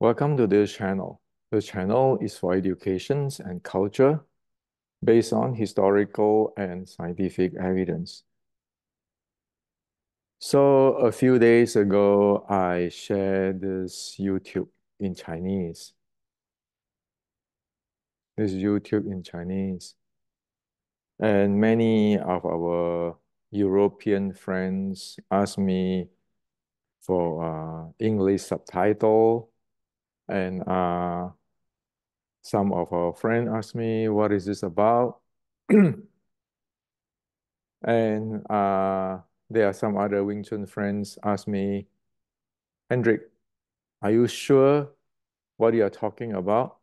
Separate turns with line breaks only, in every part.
Welcome to this channel. The channel is for education and culture based on historical and scientific evidence. So a few days ago, I shared this YouTube in Chinese. And many of our European friends asked me for English subtitle, and some of our friends asked me, what is this about? And there are some other Wing Chun friends ask me, Hendrik, are you sure what you are talking about?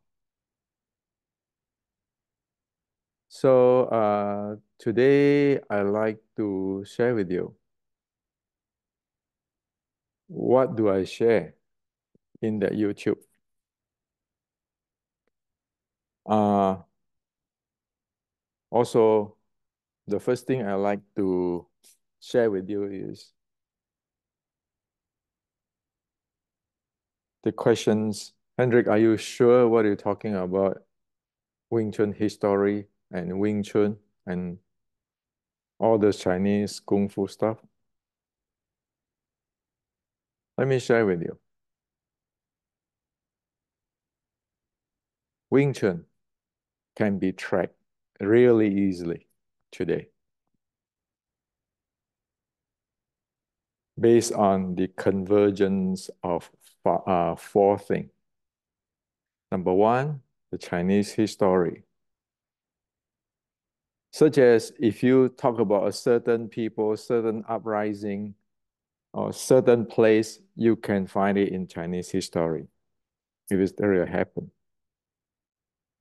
So today I like to share with you. What do I share in that YouTube? Uh, Also, the first thing I like to share with you is the questions. Hendrik, are you sure what you're talking about? Wing Chun history and Wing Chun and all the Chinese Kung Fu stuff? Let me share with you. Wing Chun can be tracked really easily today based on the convergence of four things. Number one, the Chinese history. Such as if you talk about a certain people, certain uprising, or certain place, you can find it in Chinese history if it's really happened.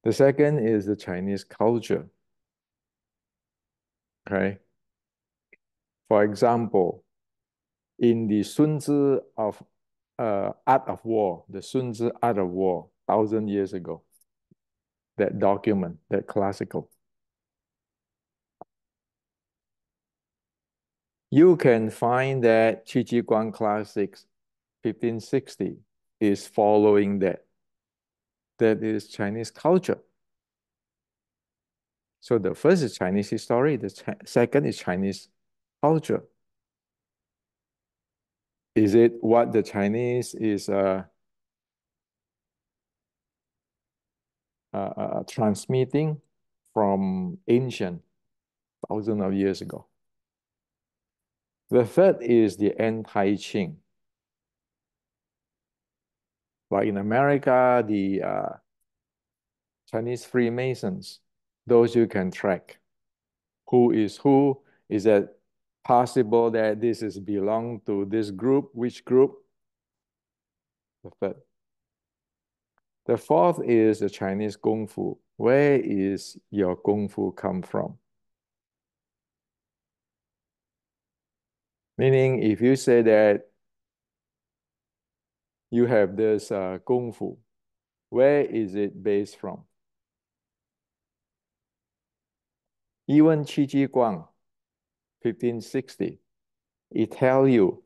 The second is the Chinese culture. Okay. For example, in the Sun Tzu of Art of War, the Sun Tzu Art of War, 1,000 years ago, that document, that classical, you can find that Qi Guang Classics 1560 is following that. That is Chinese culture. So the first is Chinese history, the second is Chinese culture. Is it what the Chinese is transmitting from ancient thousands of years ago? The third is the anti-Qing. Like in America, the Chinese Freemasons, those you can track. Who is who? Is that possible that this is belong to this group? Which group? The third. The fourth is the Chinese Kung Fu. Where is your Kung Fu come from? Meaning, if you say that you have this Kung Fu, where is it based from? Even Qi Guang, 1560, it tell you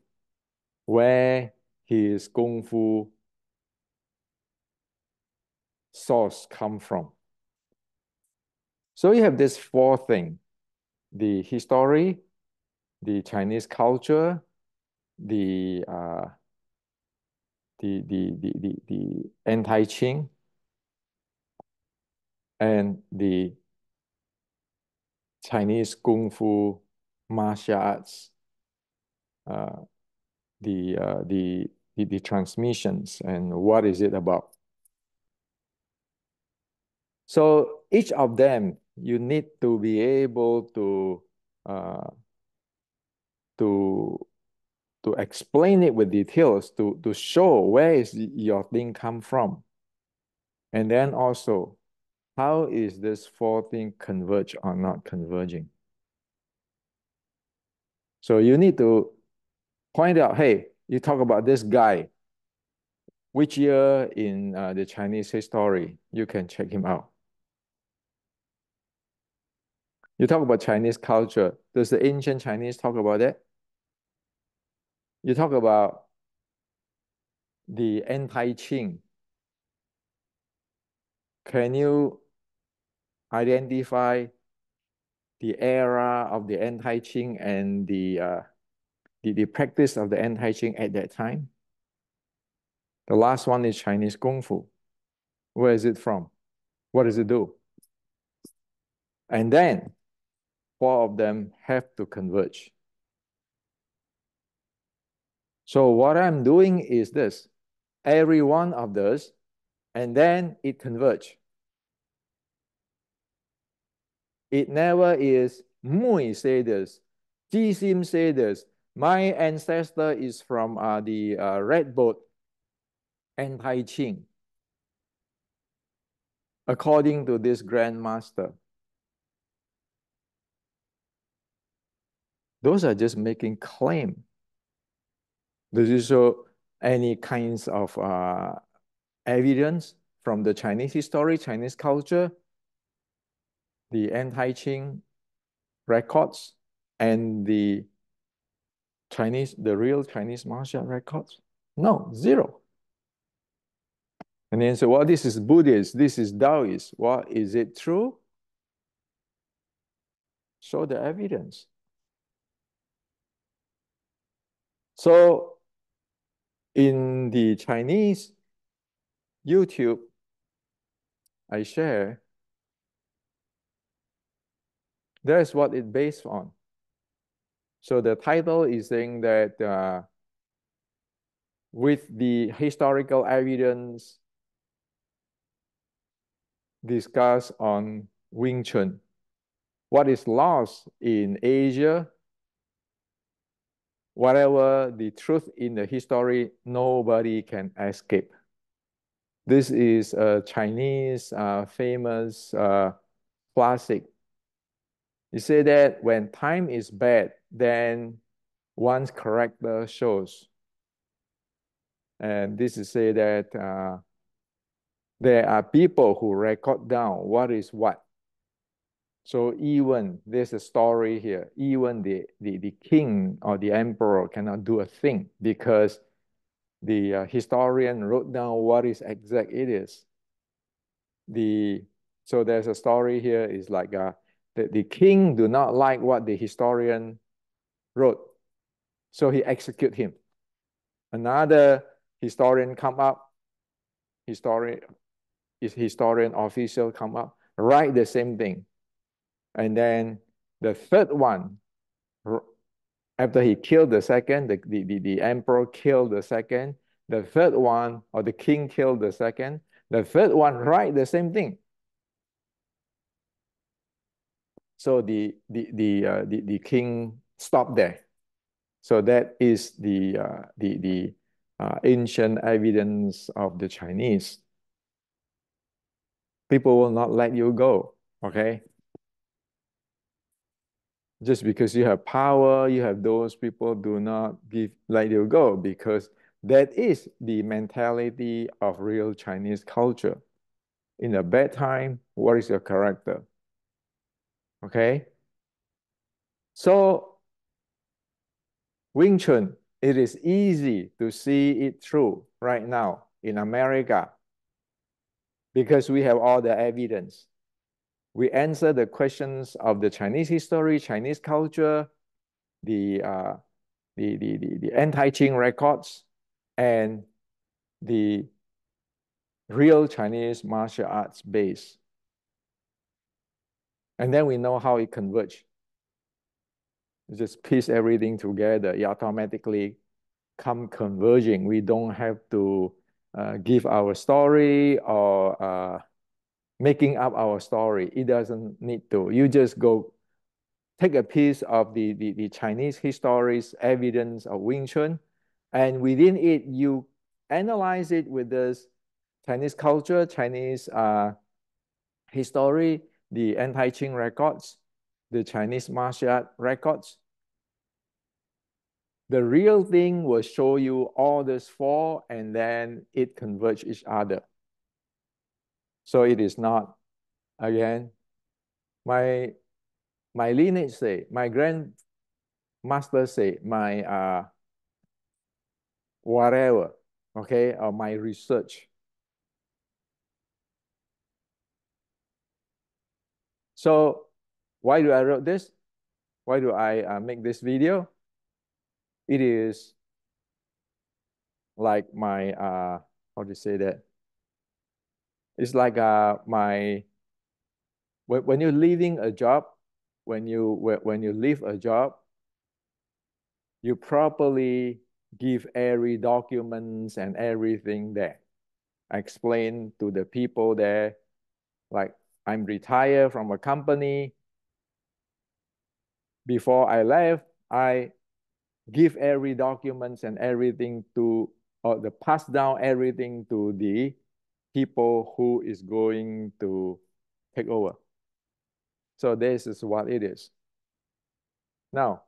where his Kung Fu source come from. So you have this four thing: the history, the Chinese culture, the anti-Qing, and the Chinese Kung Fu martial arts, uh, the transmissions, and what is it about. So each of them, you need to be able uh, to to explain it with details, to show where is your thing come from. And then also, how is this four thing converge or not converging? So you need to point out, hey, you talk about this guy, which year in the Chinese history, you can check him out. You talk about Chinese culture. Does the ancient Chinese talk about that? You talk about the anti-Qing. Can you identify the era of the anti-Qing and the practice of the anti-Qing at that time? The last one is Chinese Kung Fu. Where is it from? What does it do? And then four of them have to converge. So what I'm doing is this. Every one of those, and then it converge. It never is Mui say this, Ji Sim say this. My ancestor is from the Red Boat anti-Qing, according to this grandmaster. Those are just making claim. Does it show any kinds of evidence from the Chinese history, Chinese culture, the anti-Qing records, and the real Chinese martial art records? No, zero. And then say, well, this is Buddhist, this is Taoist. Well, is it true? Show the evidence. So in the Chinese YouTube, I share, that's what it's based on. So the title is saying that with the historical evidence discussed on Wing Chun, what is lost in Asia, whatever the truth in the history, nobody can escape. This is a Chinese famous classic. You say that when time is bad, then one's character shows. And this is say that there are people who record down what is what. So even there's a story here, even the king or the emperor cannot do a thing because the historian wrote down what is exact it is. So there's a story here is like the king do not like what the historian wrote, so he execute him. Another historian come up, historian official come up, write the same thing. And then the third one, after he killed the second, the emperor killed the second, the third one, or the king killed the second, the third one write the same thing. So the king stopped there. So that is the ancient evidence of the Chinese. People will not let you go, okay? Just because you have power, you have those people do not let you go because that is the mentality of real Chinese culture. In a bad time, what is your character? Okay? So Wing Chun, it is easy to see it through right now in America because we have all the evidence. We answer the questions of the Chinese history, Chinese culture, the anti-Qing records, and the real Chinese martial arts base. And then we know how it converges. Just piece everything together, it automatically come converging. We don't have to give our story or making up our story. It doesn't need to. You just go take a piece of the Chinese history's evidence of Wing Chun, and within it, you analyze it with this Chinese culture, Chinese history, the anti-Qing records, the Chinese martial art records. The real thing will show you all these four, and then it converge each other. So it is not, again, my lineage say, my grandmaster say, my whatever, okay, or my research. So why do I wrote this? Why do I make this video? It is like my, how do you say that? It's like my, when you're leaving a job, when you leave a job, you properly give every documents and everything there. Explain to the people there, like, I'm retired from a company. Before I left, I give every documents and everything to, or the pass down everything to the people who is going to take over. So this is what it is. Now,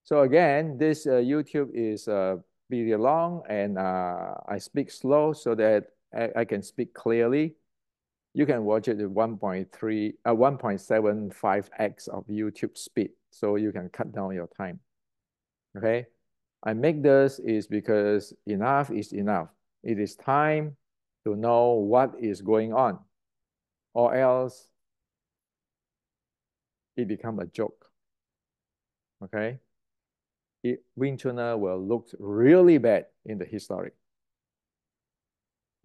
so again, this YouTube is pretty long, and I speak slow so that I can speak clearly. You can watch it at 1.75x of YouTube speed, so you can cut down your time. Okay, I make this is because enough is enough. It is time to know what is going on, or else it become a joke. Okay, Wing Chun will look really bad in the history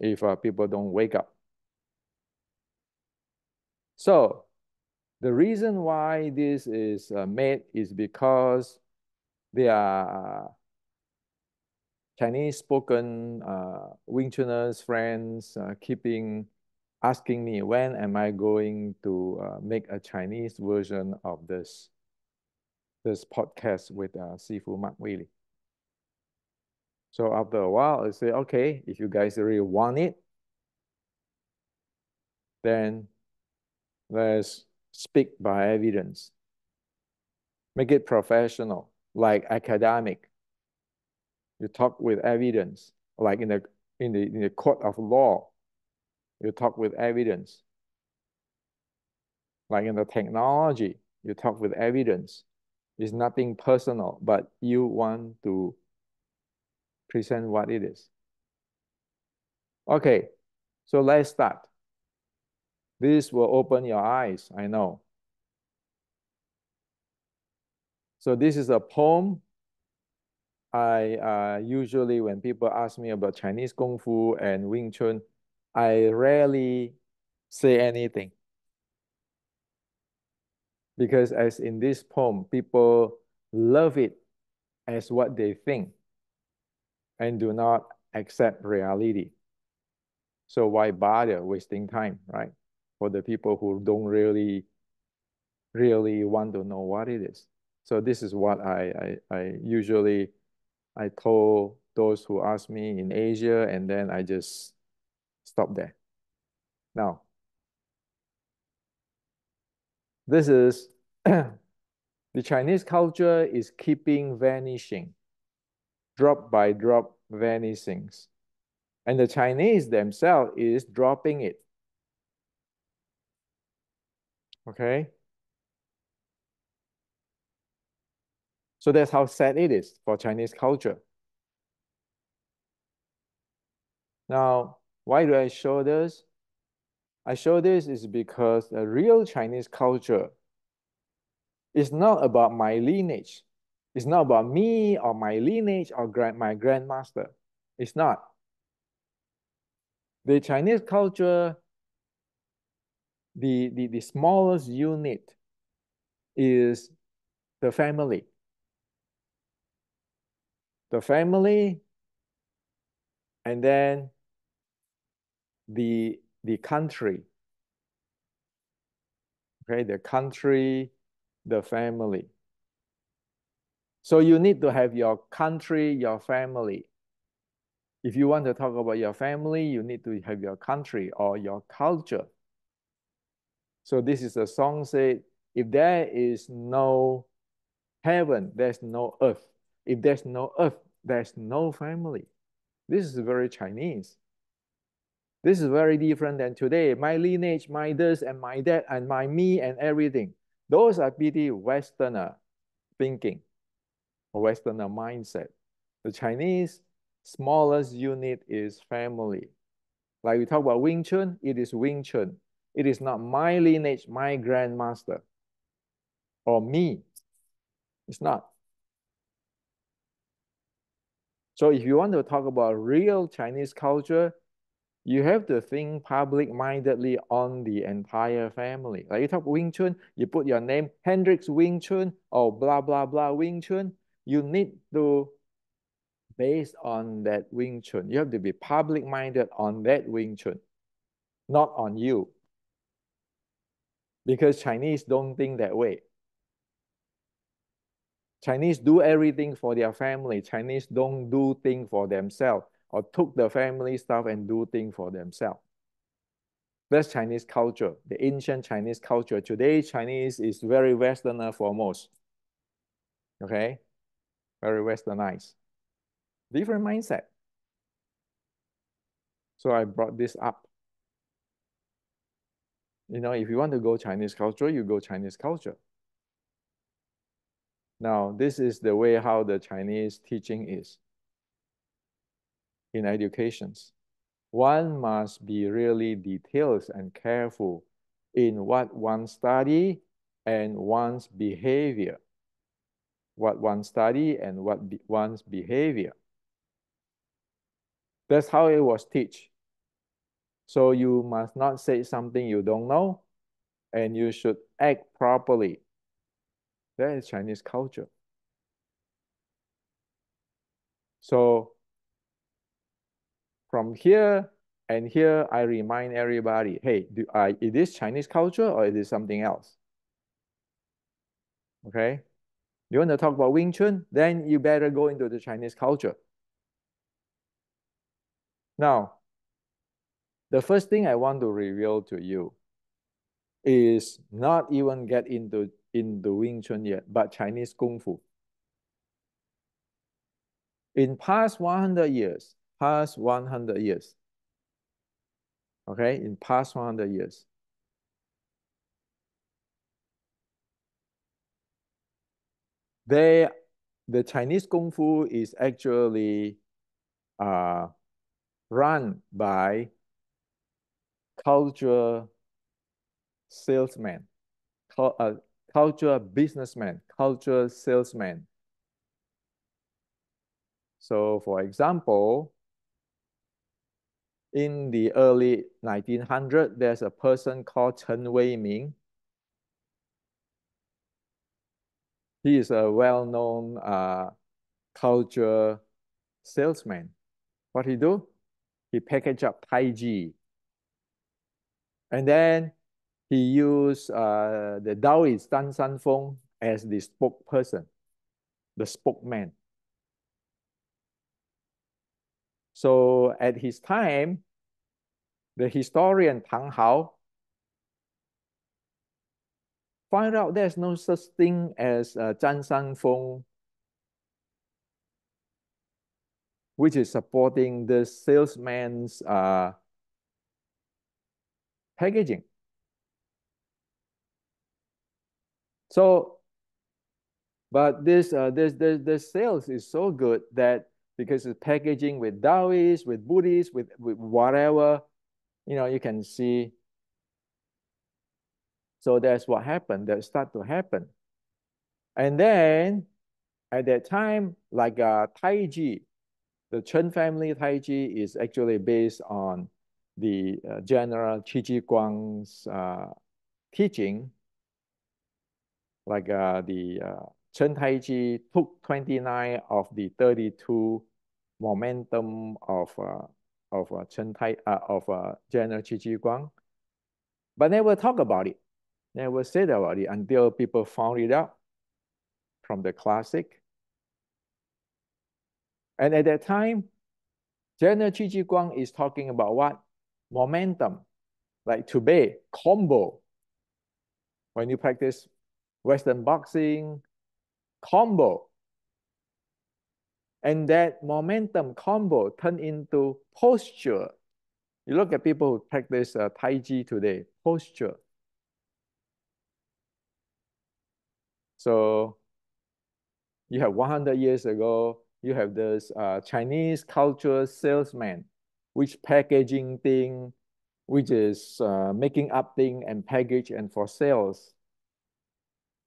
if people don't wake up. So the reason why this is made is because there are Chinese spoken Wing Chuners friends keeping asking me, when am I going to make a Chinese version of this podcast with Sifu Mark Wheelie. So after a while, I say, okay, if you guys really want it, then let's speak by evidence. Make it professional, like academic. You talk with evidence, like in the court of law. You talk with evidence. Like in the technology, you talk with evidence. It's nothing personal, but you want to present what it is. Okay, so let's start. This will open your eyes, I know. So this is a poem. I usually, when people ask me about Chinese Kung Fu and Wing Chun, I rarely say anything. Because as in this poem, people love it as what they think and do not accept reality. So why bother wasting time, right? For the people who don't really want to know what it is. So this is what I usually I told those who ask me in Asia, and then I just stop there. Now, this is the Chinese culture is keeping vanishing, drop by drop vanishing. And the Chinese themselves is dropping it. Okay? So that's how sad it is for Chinese culture. Now, why do I show this? I show this is because the real Chinese culture is not about my lineage. It's not about me or my lineage or my grandmaster. It's not. The Chinese culture, the smallest unit is the family. The family, and then the country. Okay, the country, the family. So you need to have your country, your family. If you want to talk about your family, you need to have your country or your culture. So this is a song said, if there is no heaven, there's no earth. If there's no earth, there's no family. This is very Chinese. This is very different than today. My lineage, my this and my that and my me and everything. Those are pretty Westerner thinking or Westerner mindset. The Chinese smallest unit is family. Like we talk about Wing Chun, it is Wing Chun. It is not my lineage, my grandmaster, or me. It's not. So if you want to talk about real Chinese culture, you have to think public-mindedly on the entire family. Like you talk Wing Chun, you put your name, Hendrix Wing Chun, or blah, blah, blah Wing Chun. You need to, based on that Wing Chun, you have to be public-minded on that Wing Chun, not on you. Because Chinese don't think that way. Chinese do everything for their family. Chinese don't do things for themselves or took the family stuff and do things for themselves. That's Chinese culture, the ancient Chinese culture. Today, Chinese is very Westerner for most. Okay? Very westernized. Different mindset. So I brought this up. You know, if you want to go Chinese culture, you go Chinese culture. Now, this is the way how the Chinese teaching is in educations. One must be really detailed and careful in what one study and one's behavior. What one study and one's behavior. That's how it was taught. So you must not say something you don't know, and you should act properly. That is Chinese culture. So from here and here, I remind everybody, hey, is this Chinese culture or is it something else? Okay? You want to talk about Wing Chun? Then you better go into the Chinese culture. Now, the first thing I want to reveal to you is not even get into Wing Chun yet, but Chinese Kung Fu. In past 100 years, okay, in past 100 years, the Chinese Kung Fu is actually run by culture salesmen, culture businessmen, culture salesmen. So for example, in the early 1900s, there's a person called Chen Weiming. He is a well-known culture salesman. What he do? He package up Tai Chi. And then he used the Taoist Dan San Feng as the spokesperson, the spokesman. So at his time, the historian Tang Hao find out there's no such thing as Dan San Feng, which is supporting the salesman's packaging. So, but this sales is so good that because it's packaging with Taoists, with Buddhists, with whatever, you know, you can see. So that's what happened. That start to happen. And then at that time, like Tai Chi, the Chen family Tai Chi is actually based on the General Qi Guang's teaching. Like the Chen Tai Chi took 29 of the 32 momentum of General Qi Guang, but never talk about it, never said about it until people found it out from the classic. And at that time, General Qi Guang is talking about what? Momentum. Like today, combo. When you practice Western boxing, combo. And that momentum combo turn into posture. You look at people who practice Tai Chi today, posture. So you have 100 years ago, you have this Chinese culture salesman, which packaging thing, which is making up thing and package and for sales,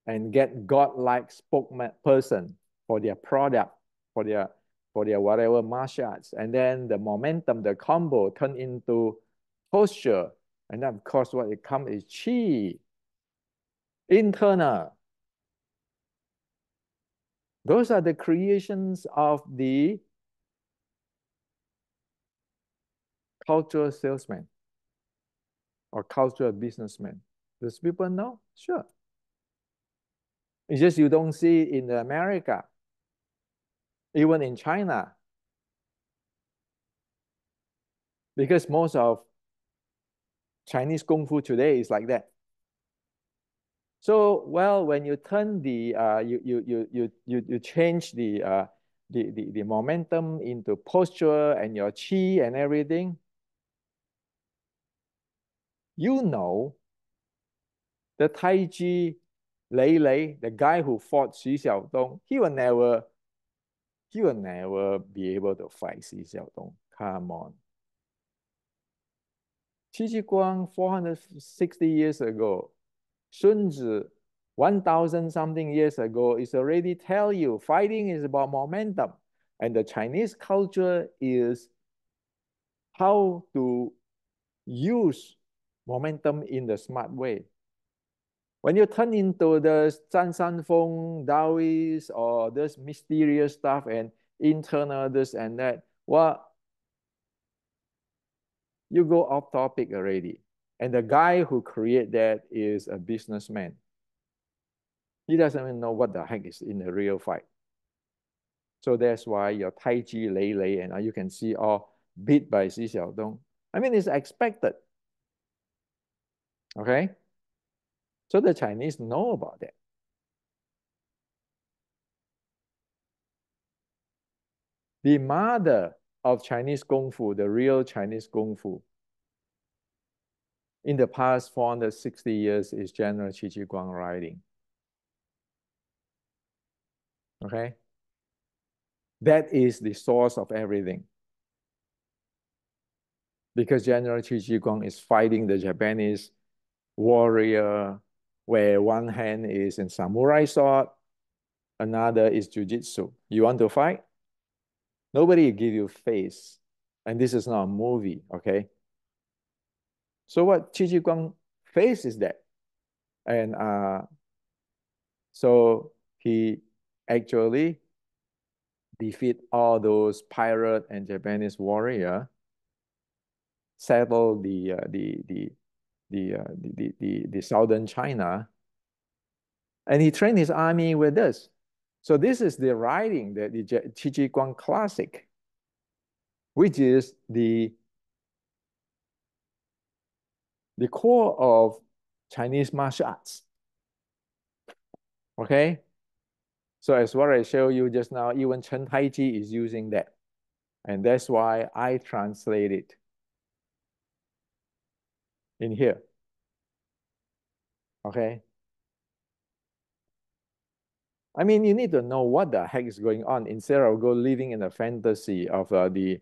and get godlike spokesperson for their product, for their whatever martial arts. And then the momentum, the combo turn into posture. And then of course what it comes is chi, internal. Those are the creations of the cultural salesman or cultural businessman. Does people know? Sure. It's just you don't see in America, even in China, because most of Chinese Kung Fu today is like that. So, well, when you turn the you change the momentum into posture and your chi and everything, you know, the Tai Chi Lei Lei, the guy who fought Xu Xiaodong, he will never be able to fight Xu Xiaodong. Come on. Qi Ji Guang 460 years ago, Sun Tzu 1,000 something years ago is already tell you fighting is about momentum. And the Chinese culture is how to use momentum in the smart way. When you turn into the Zhan San Feng, Taoist, or this mysterious stuff and internal this and that, well, you go off topic already. And the guy who created that is a businessman. He doesn't even know what the heck is in a real fight. So that's why your Tai Chi Lei Lei, and you can see all beat by Xi Xiaodong. I mean, it's expected. Okay? So the Chinese know about that. The mother of Chinese Kung Fu, the real Chinese Kung Fu, in the past 460 years is General Qi Ji Guang writing. Okay? That is the source of everything. Because General Qi Ji Guang is fighting the Japanese warrior, where one hand is in samurai sword, another is jujitsu. You want to fight? Nobody give you face. And this is not a movie, okay? So what Qi Ji Guang face is that. And so he actually defeat all those pirate and Japanese warrior, settle the southern China, and he trained his army with this. So this is the writing, the Qi Ji Guang classic, which is the core of Chinese martial arts. Okay? So as what I showed you just now, even Chen Tai Chi is using that. And that's why I translate it in here. Okay? I mean, you need to know what the heck is going on instead of go living in the fantasy of the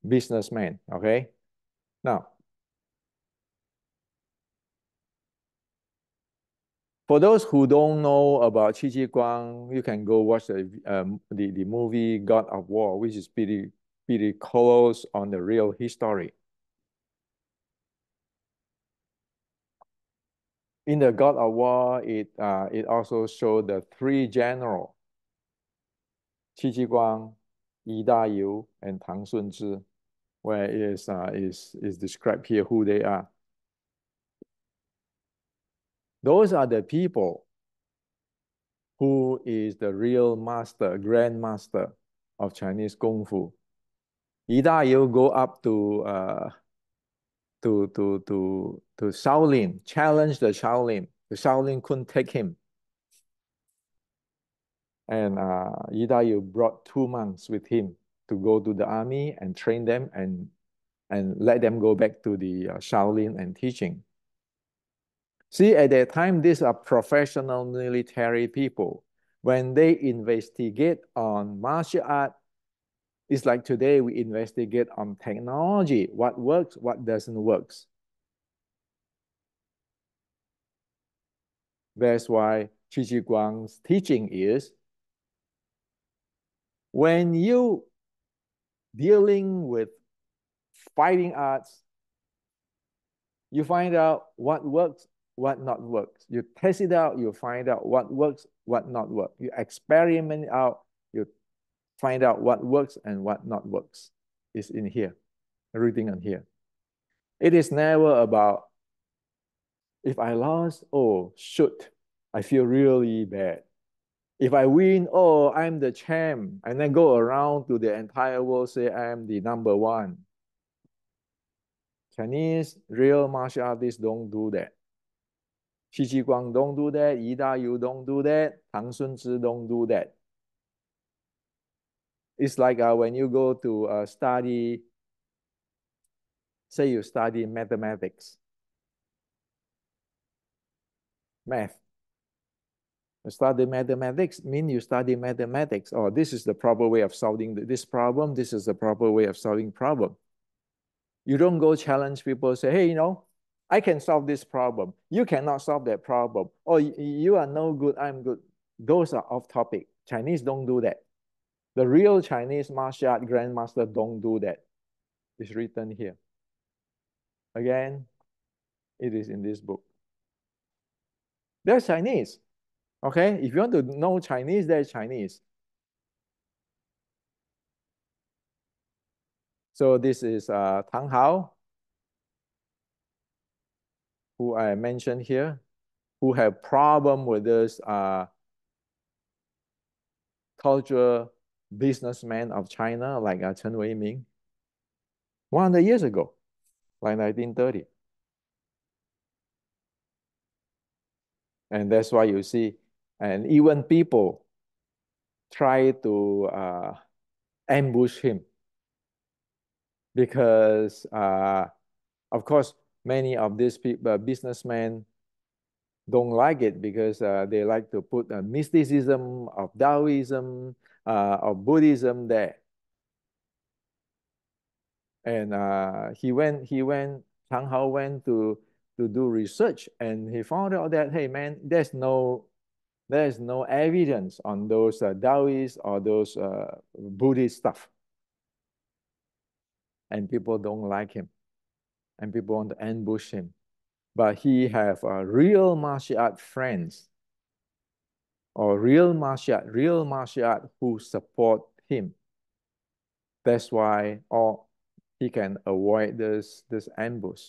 businessman. Okay? Now, for those who don't know about Qi Ji Guang, you can go watch the movie God of War, which is pretty close on the real history. In the God of War, it also showed the three generals, Qi Ji Guang, Yi Dayu, and Tang Sunzhi, where it is described here who they are. Those are the people who is the real master, grandmaster of Chinese Kung Fu. Yi Dayu go up to Shaolin, challenge the Shaolin. The Shaolin couldn't take him. And Yi Dayu brought 2 monks with him to go to the army and train them and let them go back to the Shaolin and teaching. See, at that time, these are professional military people. When they investigate on martial art, it's like today we investigate on technology, what works, what doesn't work. That's why Qi Guang's teaching is when you dealing with fighting arts, you find out what works, what not works. You test it out, you find out what works, what not works. You experiment out, you find out what works and what not works. It's in here, everything in here. It is never about, if I lost, oh, shoot, I feel really bad. If I win, oh, I'm the champ. And then go around to the entire world, say I'm the number one. Chinese real martial artists don't do that. Qi Guang don't do that. Yi Da Yu don't do that. Tang Sun Zhi don't do that. It's like when you go to study, say you study mathematics, math. You study mathematics mean you study mathematics. Oh, this is the proper way of solving this problem. This is the proper way of solving problem. You don't go challenge people, say, hey, I can solve this problem. You cannot solve that problem. Or you are no good, I'm good. Those are off topic. Chinese don't do that. The real Chinese martial art grandmaster don't do that. It's written here. Again, it is in this book. They're Chinese. Okay? If you want to know Chinese, they're Chinese. So this is Tang Hao, who I mentioned here, who have problem with this cultural businessman of China, like Chen Weiming, 100 years ago, like 1930. And that's why you see, and even people try to ambush him because, of course, many of these people, businessmen don't like it because they like to put mysticism of Taoism, of Buddhism there. And Tang Hao went to do research, and he found out that, hey man, there's no evidence on those Taoist or those Buddhist stuff. And people don't like him, and people want to ambush him. But he have real martial art friends, or real martial art who support him. That's why he can avoid this ambush.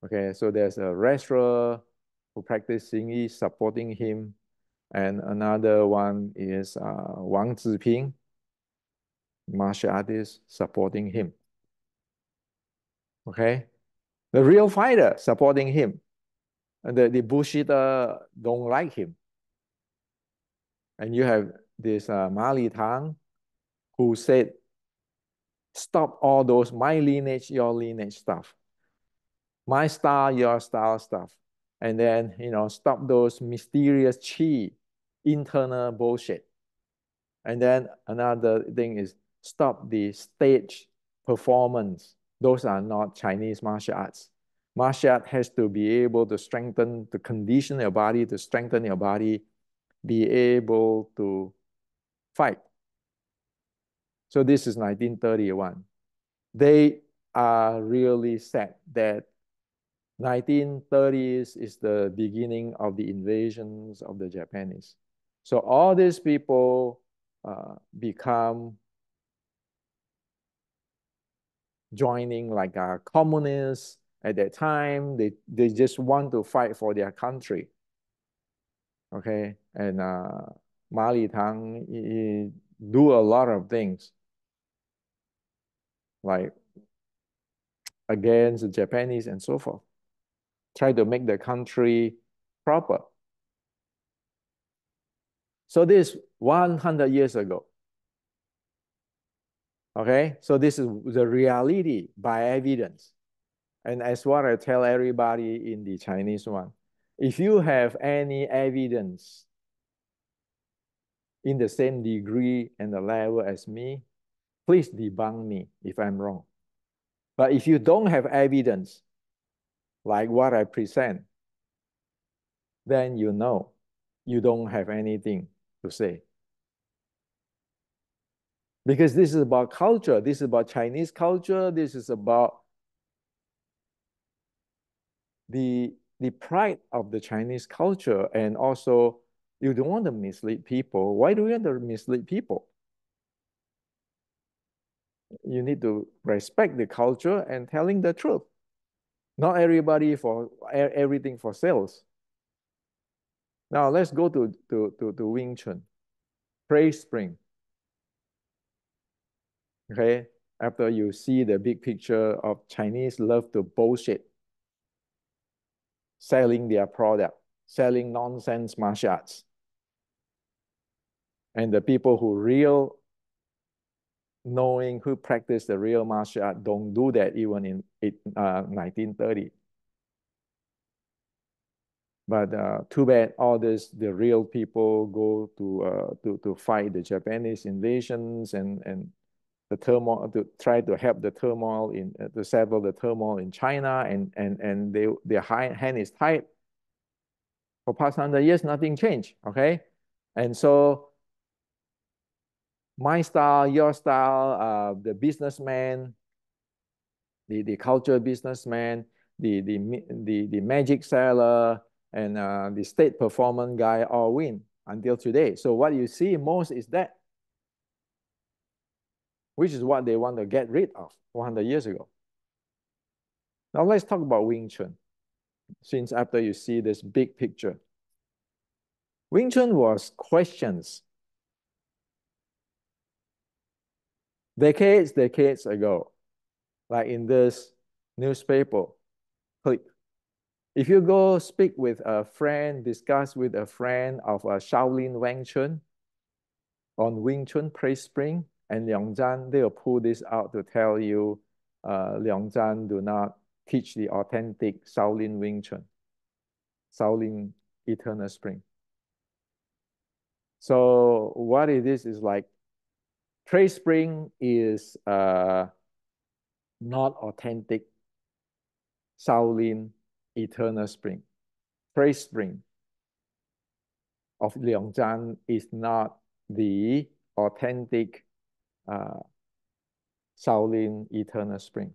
Okay, so there's a wrestler who practice Xingyi supporting him, and another one is Wang Ziping, martial artist supporting him. Okay, the real fighter supporting him, and the bullshitter don't like him. And you have this Ma Li Tang, who said, stop all those my lineage, your lineage stuff. My style, your style stuff. And then, stop those mysterious qi, internal bullshit. And then another thing is stop the stage performance. Those are not Chinese martial arts. Martial art has to be able to strengthen, to condition your body, to strengthen your body, be able to fight. So this is 1931. They are really sad that 1930s is the beginning of the invasions of the Japanese. So all these people become joining like communists at that time. They just want to fight for their country. Okay, and Ma Li Tang he do a lot of things like against the Japanese and so forth. Try to make the country proper. So this 100 years ago. Okay, so this is the reality by evidence. And as what I tell everybody in the Chinese one, if you have any evidence in the same degree and the level as me, please debunk me if I'm wrong. But if you don't have evidence, like what I present, then you know you don't have anything to say. Because this is about culture, this is about Chinese culture, this is about the pride of the Chinese culture, and also you don't want to mislead people. Why do you want to mislead people? You need to respect the culture and telling the truth. Not everybody for everything for sales. Now let's go to Wing Chun, praise spring. Okay, after you see the big picture of Chinese love to bullshit, selling their product, selling nonsense martial arts, and the people who real knowing who practice the real martial art don't do that even in 1930. But too bad all this the real people go to fight the Japanese invasions and the turmoil, to try to help the turmoil in to settle the turmoil in China, and their hand is tied. For past 100 years, nothing changed. Okay, and so my style, your style, the businessman, the culture businessman, the magic seller, and the state performance guy all win until today. So what you see most is that, which is what they want to get rid of 100 years ago. Now let's talk about Wing Chun, since after you see this big picture. Wing Chun was questions decades ago, like in this newspaper clip. If you go speak with a friend, discuss with a friend of Shaolin Wang Chun on Wing Chun praise spring, and Liang Zhan, they will pull this out to tell you Liang Zhan do not teach the authentic Shaolin Wing Chun, Shaolin Eternal Spring. So what it is like praise spring is not authentic Shaolin Eternal Spring. Praise spring of Liangzhan is not the authentic Shaolin Eternal Spring.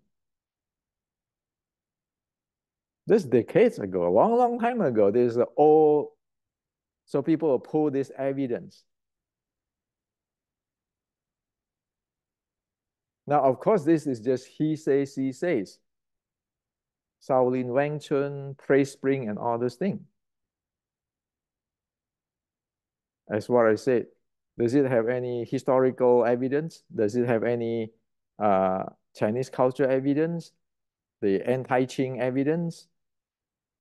This decades ago, a long time ago, this is all, so people will pull this evidence. Now, of course, this is just he says, she says. Shaolin Wang Chun, praise spring, and all those things. As what I said, does it have any historical evidence? Does it have any Chinese culture evidence? The anti-Qing evidence?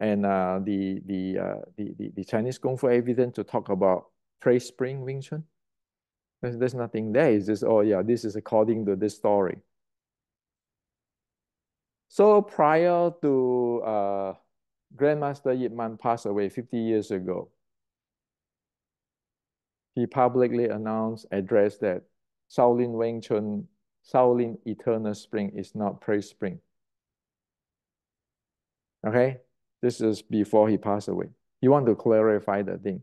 And the Chinese Kung Fu evidence to talk about praise spring Wing Chun? There's nothing there. It's just, oh yeah, this is according to this story. So prior to Grandmaster Yip Man passed away 50 years ago, he publicly announced, addressed that Shaolin Wing Chun, Shaolin Eternal Spring is not praise spring. Okay? This is before he passed away. He want to clarify the thing.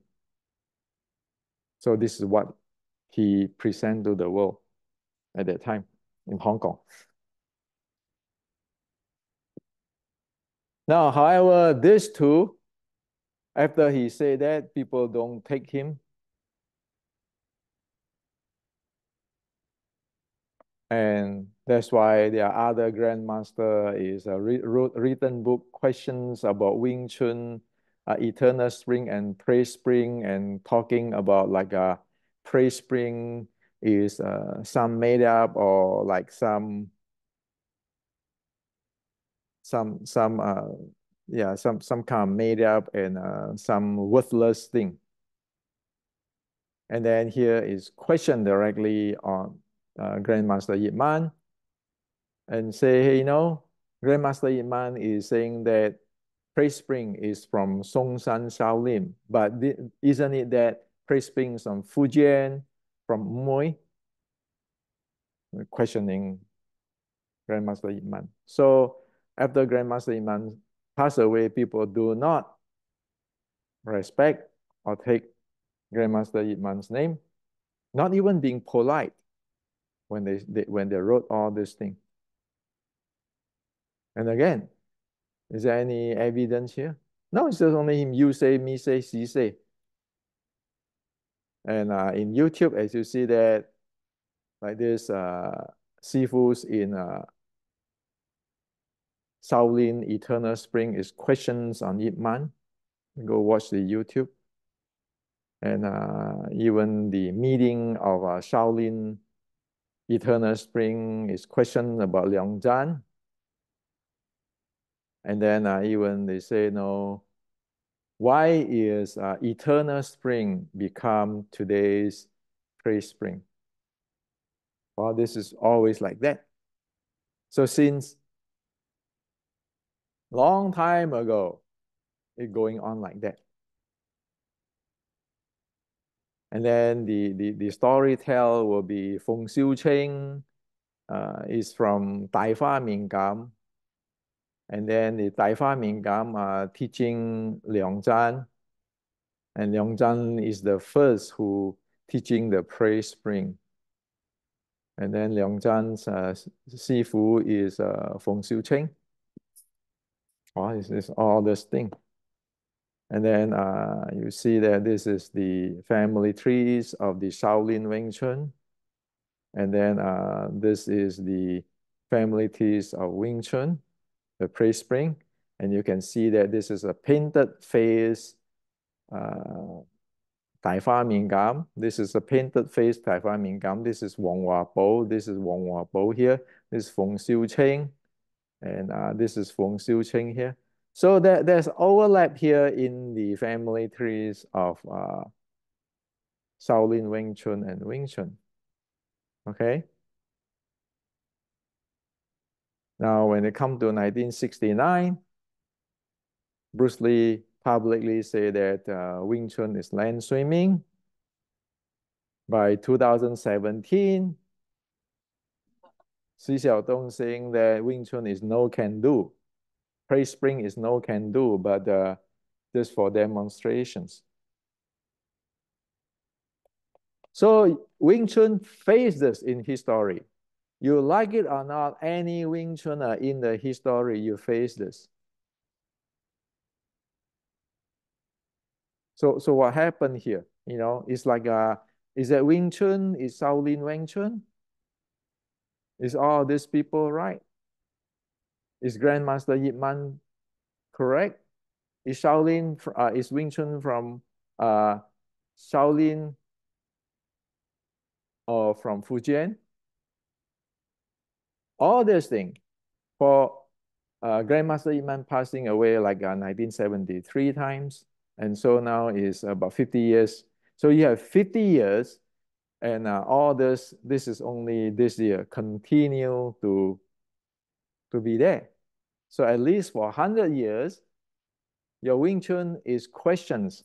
So this is what he presented to the world at that time in Hong Kong. Now, however, this too, after he said that, people don't take him. And that's why there are other grandmaster is a written book, questions about Wing Chun, Eternal Spring and Praise Spring, and talking about like a Praise Spring is some made up, or like some yeah, some kind of made up and some worthless thing. And then here is question directly on Grandmaster Yip Man, and say, hey, Grandmaster Yip Man is saying that Praise Spring is from Songshan Shaolin, but isn't it that Praise Spring is from Fujian, from Moy? Questioning Grandmaster Yip Man. So after Grandmaster Yip Man passed away, people do not respect or take Grandmaster Yip Man's name, not even being polite when they wrote all this thing. And again, is there any evidence here? No, it's just only him. You say, me say, she say. And in YouTube, as you see that, like this, Sifus in Shaolin Eternal Spring is questions on Yip Man. Go watch the YouTube. And even the meeting of Shaolin Eternal Spring is question about Liang Zhan. And then even they say, no, why is Eternal Spring become today's praise spring? Well, this is always like that. So since long time ago, it's going on like that. And then the storyteller will be Feng Xiuqing, is from Daifa Mingam. And then the Daifa Mingam are teaching Liang Zhan. And Liang Zhan is the first who teaching the praise spring. And then Liang Zhan's Sifu is Feng Xiuqing. Oh, it's all this thing. And then you see that this is the family trees of the Shaolin Wing Chun. And then this is the family trees of Wing Chun, the praise spring. And you can see that this is a painted face Tai Fa Ming Gam. This is a painted face Tai Fa Ming Gam. This is Wong Hua Bo. This is Wong Hua Bo here. This is Feng Xiuqing. And this is Feng Xiuqing here. So there's overlap here in the family trees of Shaolin Wing Chun and Wing Chun. Okay. Now, when it comes to 1969, Bruce Lee publicly said that Wing Chun is land swimming. By 2017, Xi Xiaodong saying that Wing Chun is no can do. Praise spring is no can do, but just for demonstrations. So Wing Chun faced this in history. You like it or not, any Wing Chuner in the history, you face this. So what happened here? You know, it's like is that Wing Chun? Is Shaolin Wing Chun? Is all these people right? Is Grandmaster Yip Man correct? Is Shaolin is Wing Chun from Shaolin or from Fujian? All these things. For Grandmaster Yip Man passing away like 1973 times, and so now is about 50 years. So you have 50 years, and all this is only this year continue to be there. So at least for 100 years, your Wing Chun is questions,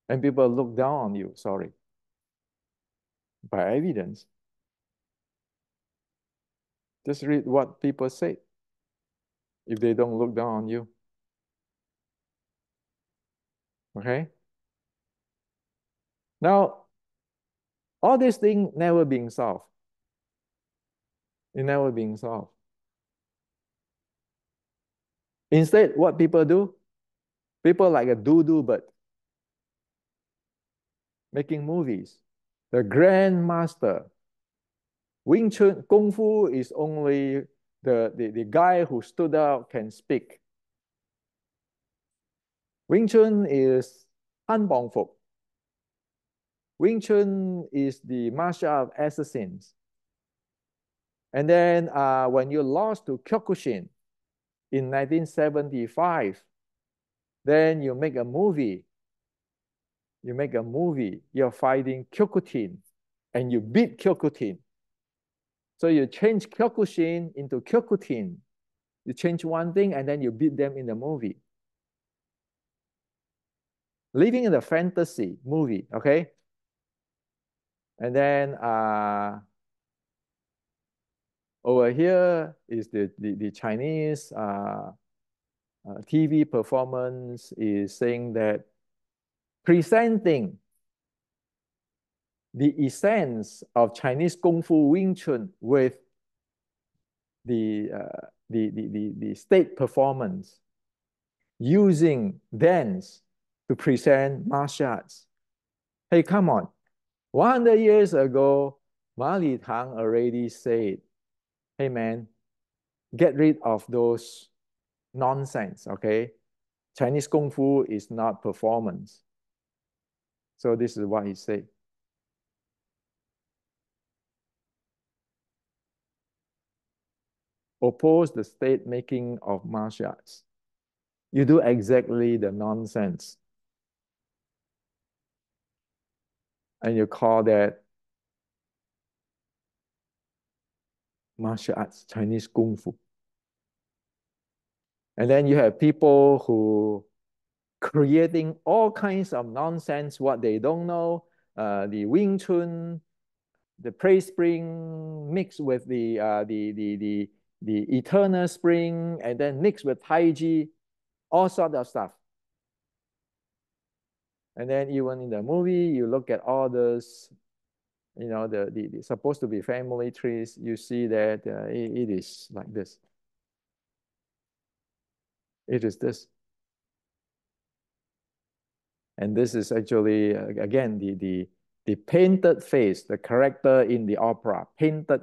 and people look down on you, sorry, by evidence. Just read what people say if they don't look down on you. Okay? Now, all these things never being solved. It never being solved. Instead, what people do? People like a doo-doo bird making movies. The grandmaster. Wing Chun, Kung Fu is only the guy who stood out can speak. Wing Chun is Han Bong Fuk. Wing Chun is the martial art of assassins. And then when you lost to Kyokushin in 1975, then you make a movie. You make a movie, you're fighting Kyokutin, and you beat Kyokutin. So you change Kyokushin into Kyokutin. You change one thing, and then you beat them in the movie. Living in the fantasy movie, okay? And then over here is the Chinese TV performance is saying that presenting the essence of Chinese Kung Fu Wing Chun with the state performance, using dance to present martial arts. Hey, come on. 100 years ago, Ma Li Tang already said, hey man, get rid of those nonsense, okay? Chinese Kung Fu is not performance. So this is what he said. Oppose the state making of martial arts. You do exactly the nonsense. And you call that martial arts, Chinese Kung Fu. And then you have people who creating all kinds of nonsense, what they don't know, the Wing Chun, the praise spring mixed with the eternal spring, and then mixed with Tai Chi, all sort of stuff. And then even in the movie, you look at all those, you know, the supposed to be family trees, you see that it is like this. It is this. And this is actually, again, the painted face, the character in the opera, painted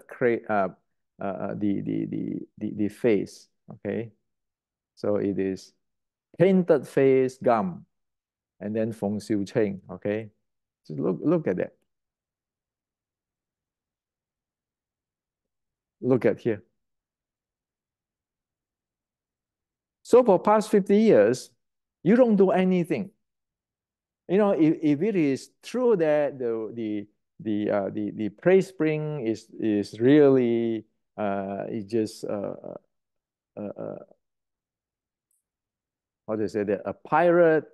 the face, okay? So it is painted face gum, and then Feng Xiu Cheng, okay? Just look at that. Look at here. So for past 50 years, you don't do anything. You know, if it is true that the praise spring is really it's just how to say that, a pirate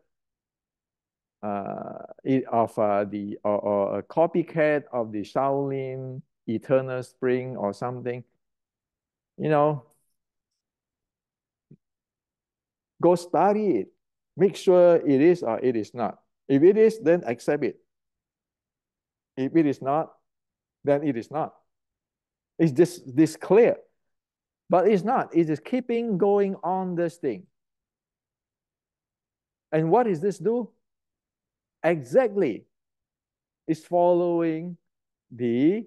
of or a copycat of the Shaolin Eternal Spring or something, you know, go study it. Make sure it is or it is not. If it is, then accept it. If it is not, then it is not. It's just this clear. But it's not. It is keeping going on this thing. And what does this do? Exactly. It's following the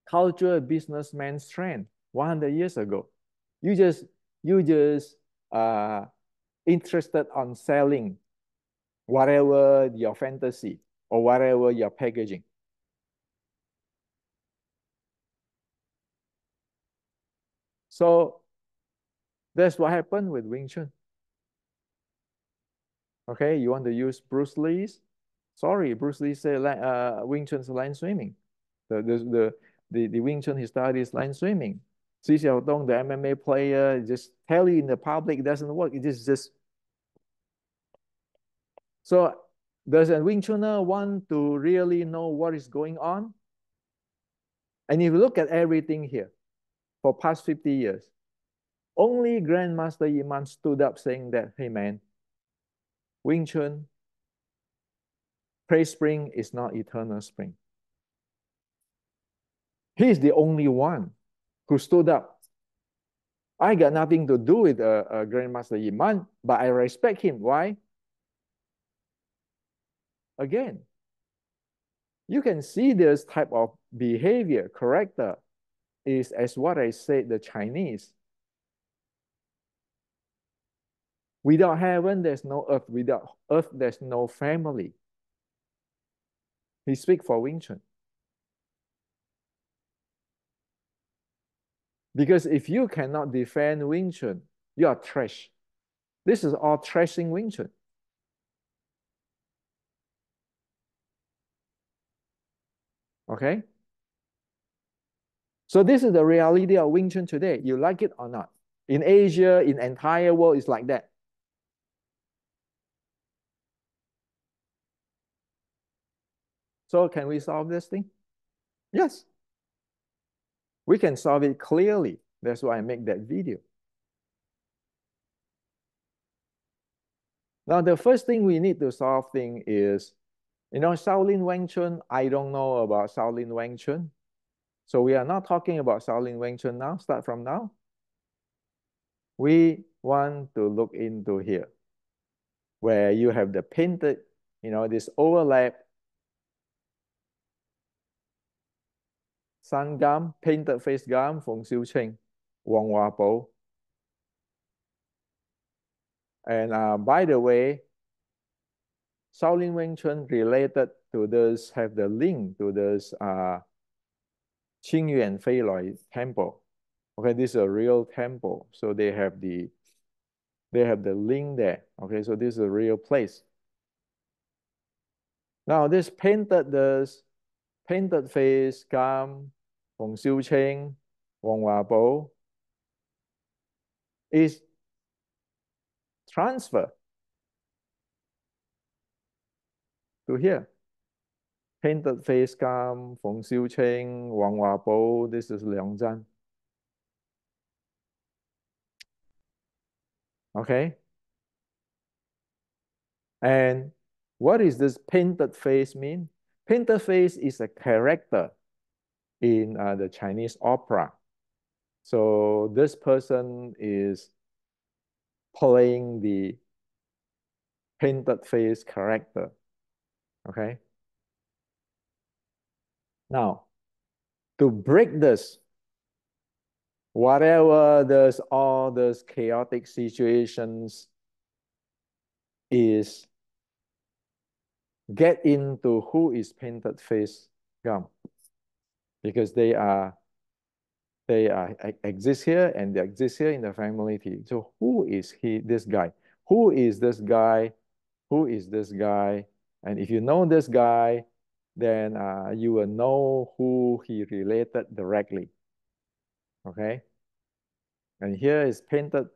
cultural businessman's trend 100 years ago. You just interested on selling whatever your fantasy or whatever your packaging. So that's what happened with Wing Chun. Okay, you want to use Bruce Lee's? Sorry, Bruce Lee said Wing Chun's land swimming. The Wing Chun he studies land swimming. Xi Xiaodong, the MMA player, just tell you in the public it doesn't work. It is just. So does a Wing Chuner want to really know what is going on? And if you look at everything here, for past 50 years, only Grandmaster Yiman stood up saying that, hey man, Wing Chun, praise spring is not eternal spring. He's the only one who stood up. I got nothing to do with Grandmaster Yiman, but I respect him. Why? Again, you can see this type of behavior, character is as what I said, the Chinese. Without heaven, there's no earth. Without earth, there's no family. He speaks for Wing Chun. Because if you cannot defend Wing Chun, you are trash. This is all trashing Wing Chun. Okay? So this is the reality of Wing Chun today. You like it or not? In Asia, in the entire world, it's like that. So can we solve this thing? Yes. We can solve it clearly. That's why I make that video. Now, the first thing we need to solve thing is, Shaolin Wing Chun, I don't know about Shaolin Wing Chun. So we are not talking about Shaolin Wing Chun now, start from now. We want to look into here, where you have the painted, this overlap, sun gam, painted face gam, Feng Xiu Ching, Wang Hua Po. And by the way, Shaolin Wing Chun related to this, have the link to this Qing Yuan Fei Loi temple. Okay, this is a real temple. So they have the link there. Okay, so this is a real place. Now this painted face gam, Feng Xiu Ching, Wang Hua Po is transferred to here. Painted face gam, Feng Xiu Ching, Wang Hua Po, this is Liang Zhan. Okay. And what is this painted face mean? Painted face is a character in the Chinese opera. So this person is playing the painted face character. Okay. Now, to break this, whatever there's all those chaotic situations is get into who is painted face gum, because they exist here and they exist here in the family tree. So who is this guy? Who is this guy? Who is this guy? And if you know this guy, then you will know who he related directly. Okay. And here is painted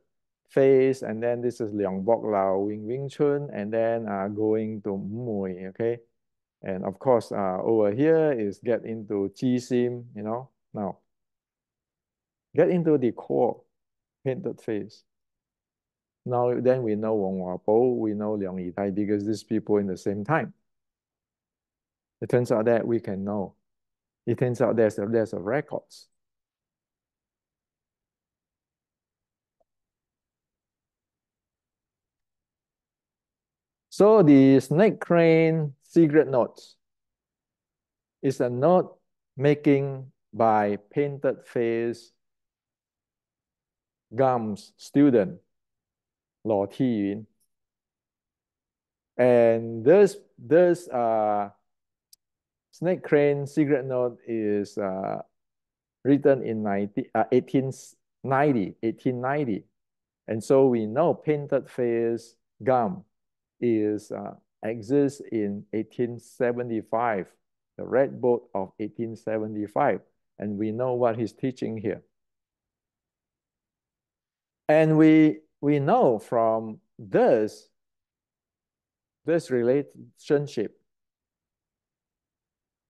face, and then this is Liang Bok Lao, Wing Chun, and then going to Mui, okay? And of course, over here is get into Chi Sim, Now, get into the core, painted face. Now, then we know Wang Hua Po, we know Liang Yitai, because these people in the same time. It turns out that we can know. It turns out there's a records. So the snake crane secret notes is a note making by painted face gums student Lo Tiyun. And this snake crane secret note is written in 1890. And so we know painted face gum is exists in 1875, the Red Book of 1875. And we know what he's teaching here. And we know from this relationship,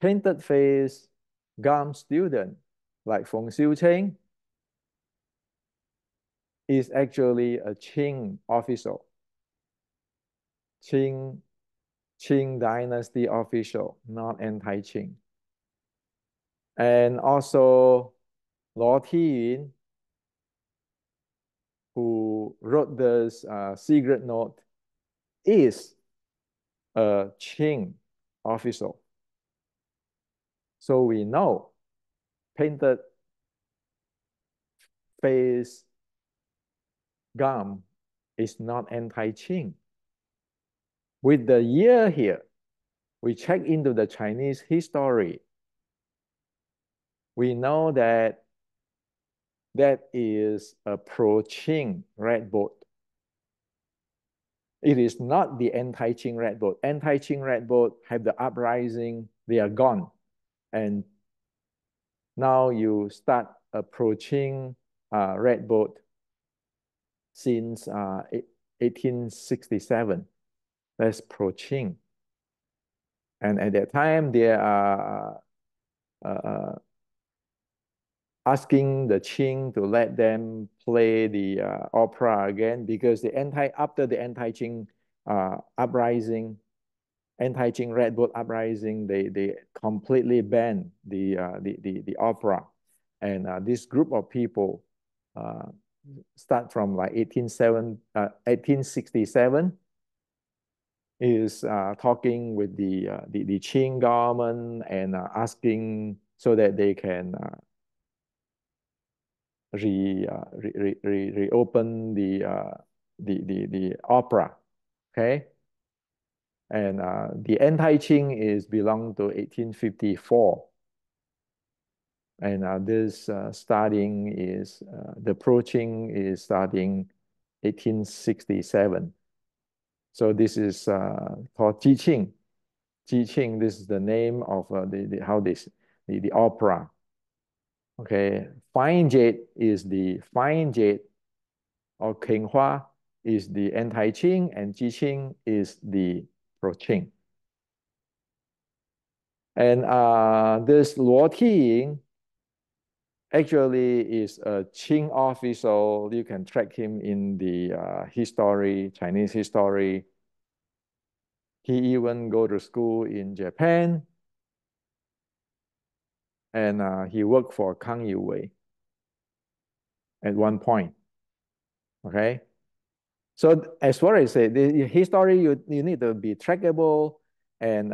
painted face gum student like Feng Xiu Cheng is actually a Qing official, Qing dynasty official, not anti-Qing. And also Lo Tiyun, who wrote this secret note, is a Qing official. So we know painted face gum is not anti-Qing. With the year here, we check into the Chinese history. We know that that is a pro-Qing red boat. It is not the anti-Qing red boat. Anti-Qing red boat have the uprising, they are gone. And now you start a pro-Qing red boat since 1867. That's pro-Qing. And at that time, they are asking the Qing to let them play the opera again, because after the anti-Qing uprising, anti-Qing Red Boat uprising, they completely banned the opera. And this group of people start from like 1867 is talking with the Qing government and asking so that they can reopen the opera, okay? And the anti-Qing is belong to 1854. And this starting is, the pro-Qing is starting 1867. So this is called Qing. Qing, this is the name of how this, the opera. Okay, Fine Jade is the Fine Jade, or Kinghua is the anti-Qing, and Qing is the pro-Qing. And this Luo Tiying actually is a Qing official. You can track him in the history, Chinese history. He even go to school in Japan. And he worked for Kang Youwei at one point. Okay. So as far as the history, you need to be trackable, and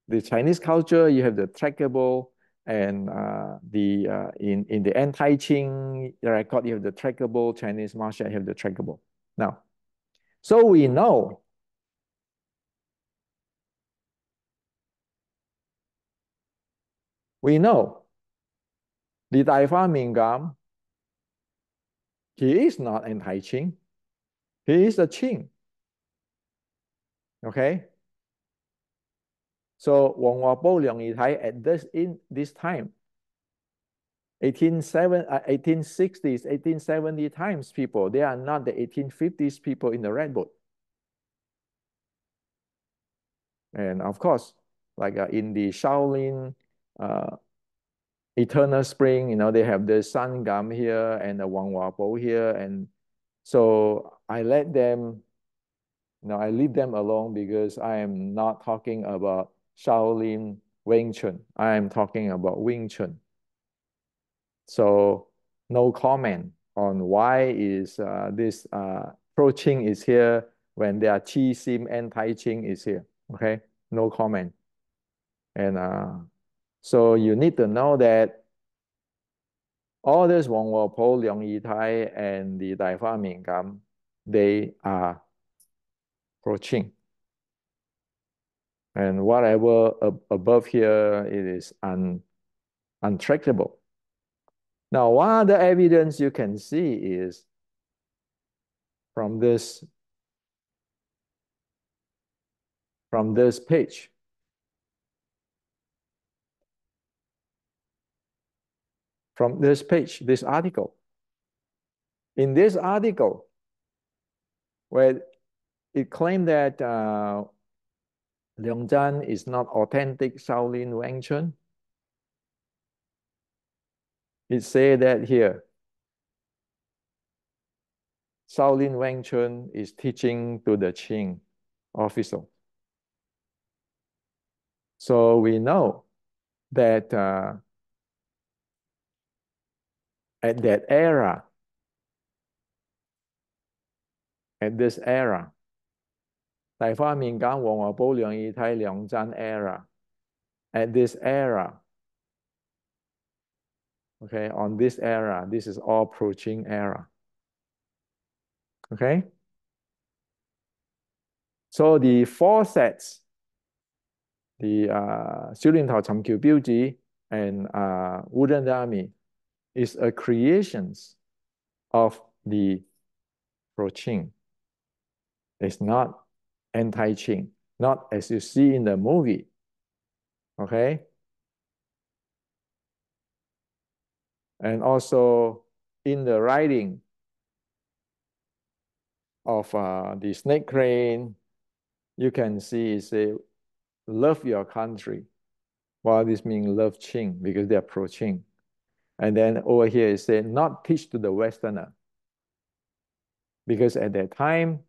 the Chinese culture, you have the trackable, and in the anti-Qing record, you have the trackable. Chinese martial, you have the trackable. Now, so we know the Dai Fa Mingam, he is not anti-Qing. He is a Qing. Okay. So Wang Wapo, Liang Yitai at this time, 1860s, 1870 times people, they are not the 1850s people in the Red Boat. And of course, like in the Shaolin Eternal Spring, they have the Sun Gam here and the Wang Wapo here. And so I let them, I leave them alone because I am not talking about Shaolin Wing Chun. I am talking about Wing Chun. So no comment on why is this pro-Qing is here when their Qi Sim anti-Qing is here. Okay, no comment. And so you need to know that all this Wang Wopo, Liang Yitai, and the Dai Fa Mingam, they are pro-Qing. And whatever above here, it is untrackable. Now, one other evidence you can see is from this page. From this page, this article. In this article, where it claimed that Liang Zhan is not authentic Shaolin Wing Chun, it said that here, Shaolin Wing Chun is teaching to the Qing official. So we know that at that era, at this era, Dai Fa Minggang, Wang Wapo, Liang Yitai, Liang Zhan era, at this era, okay, on this era, this is all pro-Qing era. Okay? So the four sets, the 小念頭尋橋標誌 and Wooden Army is a creations of the pro-Qing. It's not anti-Qing, not as you see in the movie. Okay? And also in the writing of the snake crane, you can see it say, love your country. Well, this means love Qing because they are pro-Qing. And then over here it said, not teach to the Westerner. Because at that time,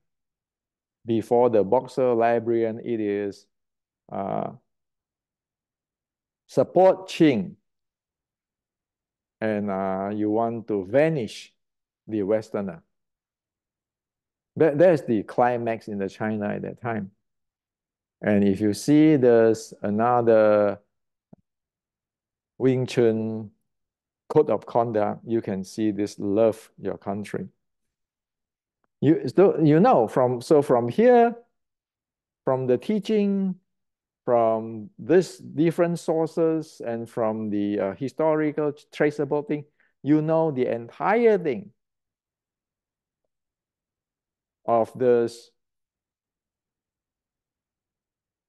Before the boxer librarian, it is support Qing, and you want to vanish the Westerner. That's the climax in the China at that time. And if you see there's another Wing Chun code of conduct, you can see this love your country. You know from here, from the teaching, from this different sources, and from the historical traceable thing, you know the entire thing of this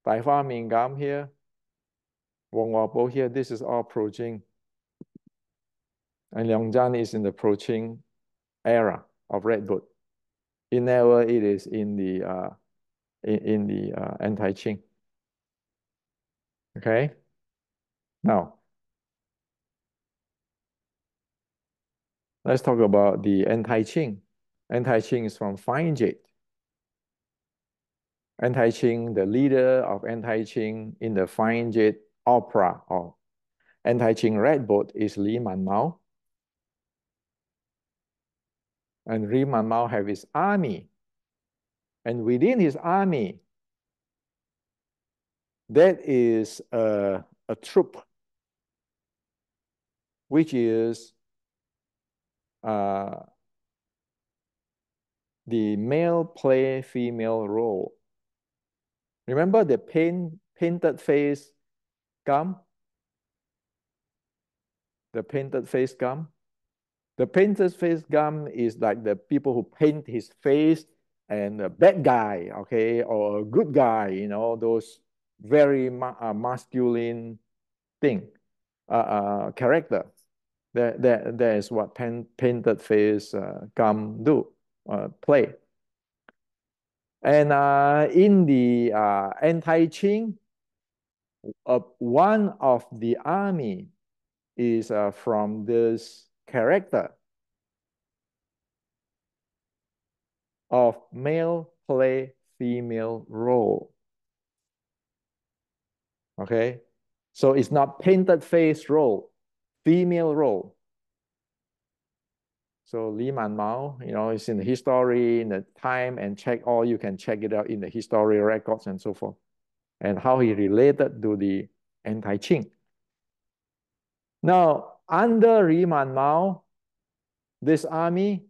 Đại Hoa Minh Gam here, Wong Hua Po here. This is all pro-Qing, and Liang Zhan is in the pro-Qing era of Red Book. It is in the anti-Qing. Okay. Now let's talk about the anti-Qing. Anti-Qing is from Fine Jade. Anti-Qing, the leader of anti-Qing in the Fine Jade opera or anti-Qing Red Boat is Li Man Mao. And Li Man Mao have his army. And within his army, that is a troop, which is the male play female role. Remember the painted face gum? The painted face gum? The painted face gum is like the people who paint his face and a bad guy, okay, or a good guy, you know, those very masculine thing, character. That is what painted face gum do, play. And in the anti-Qing, one of the army is from this character of male play female role. Okay, so it's not painted face role, female role. So Li Man Mao, you know, it's in the history, in the time, and you can check it out in the history records and so forth, and how he related to the anti-Qing. Now, under Li Man Mao, this army,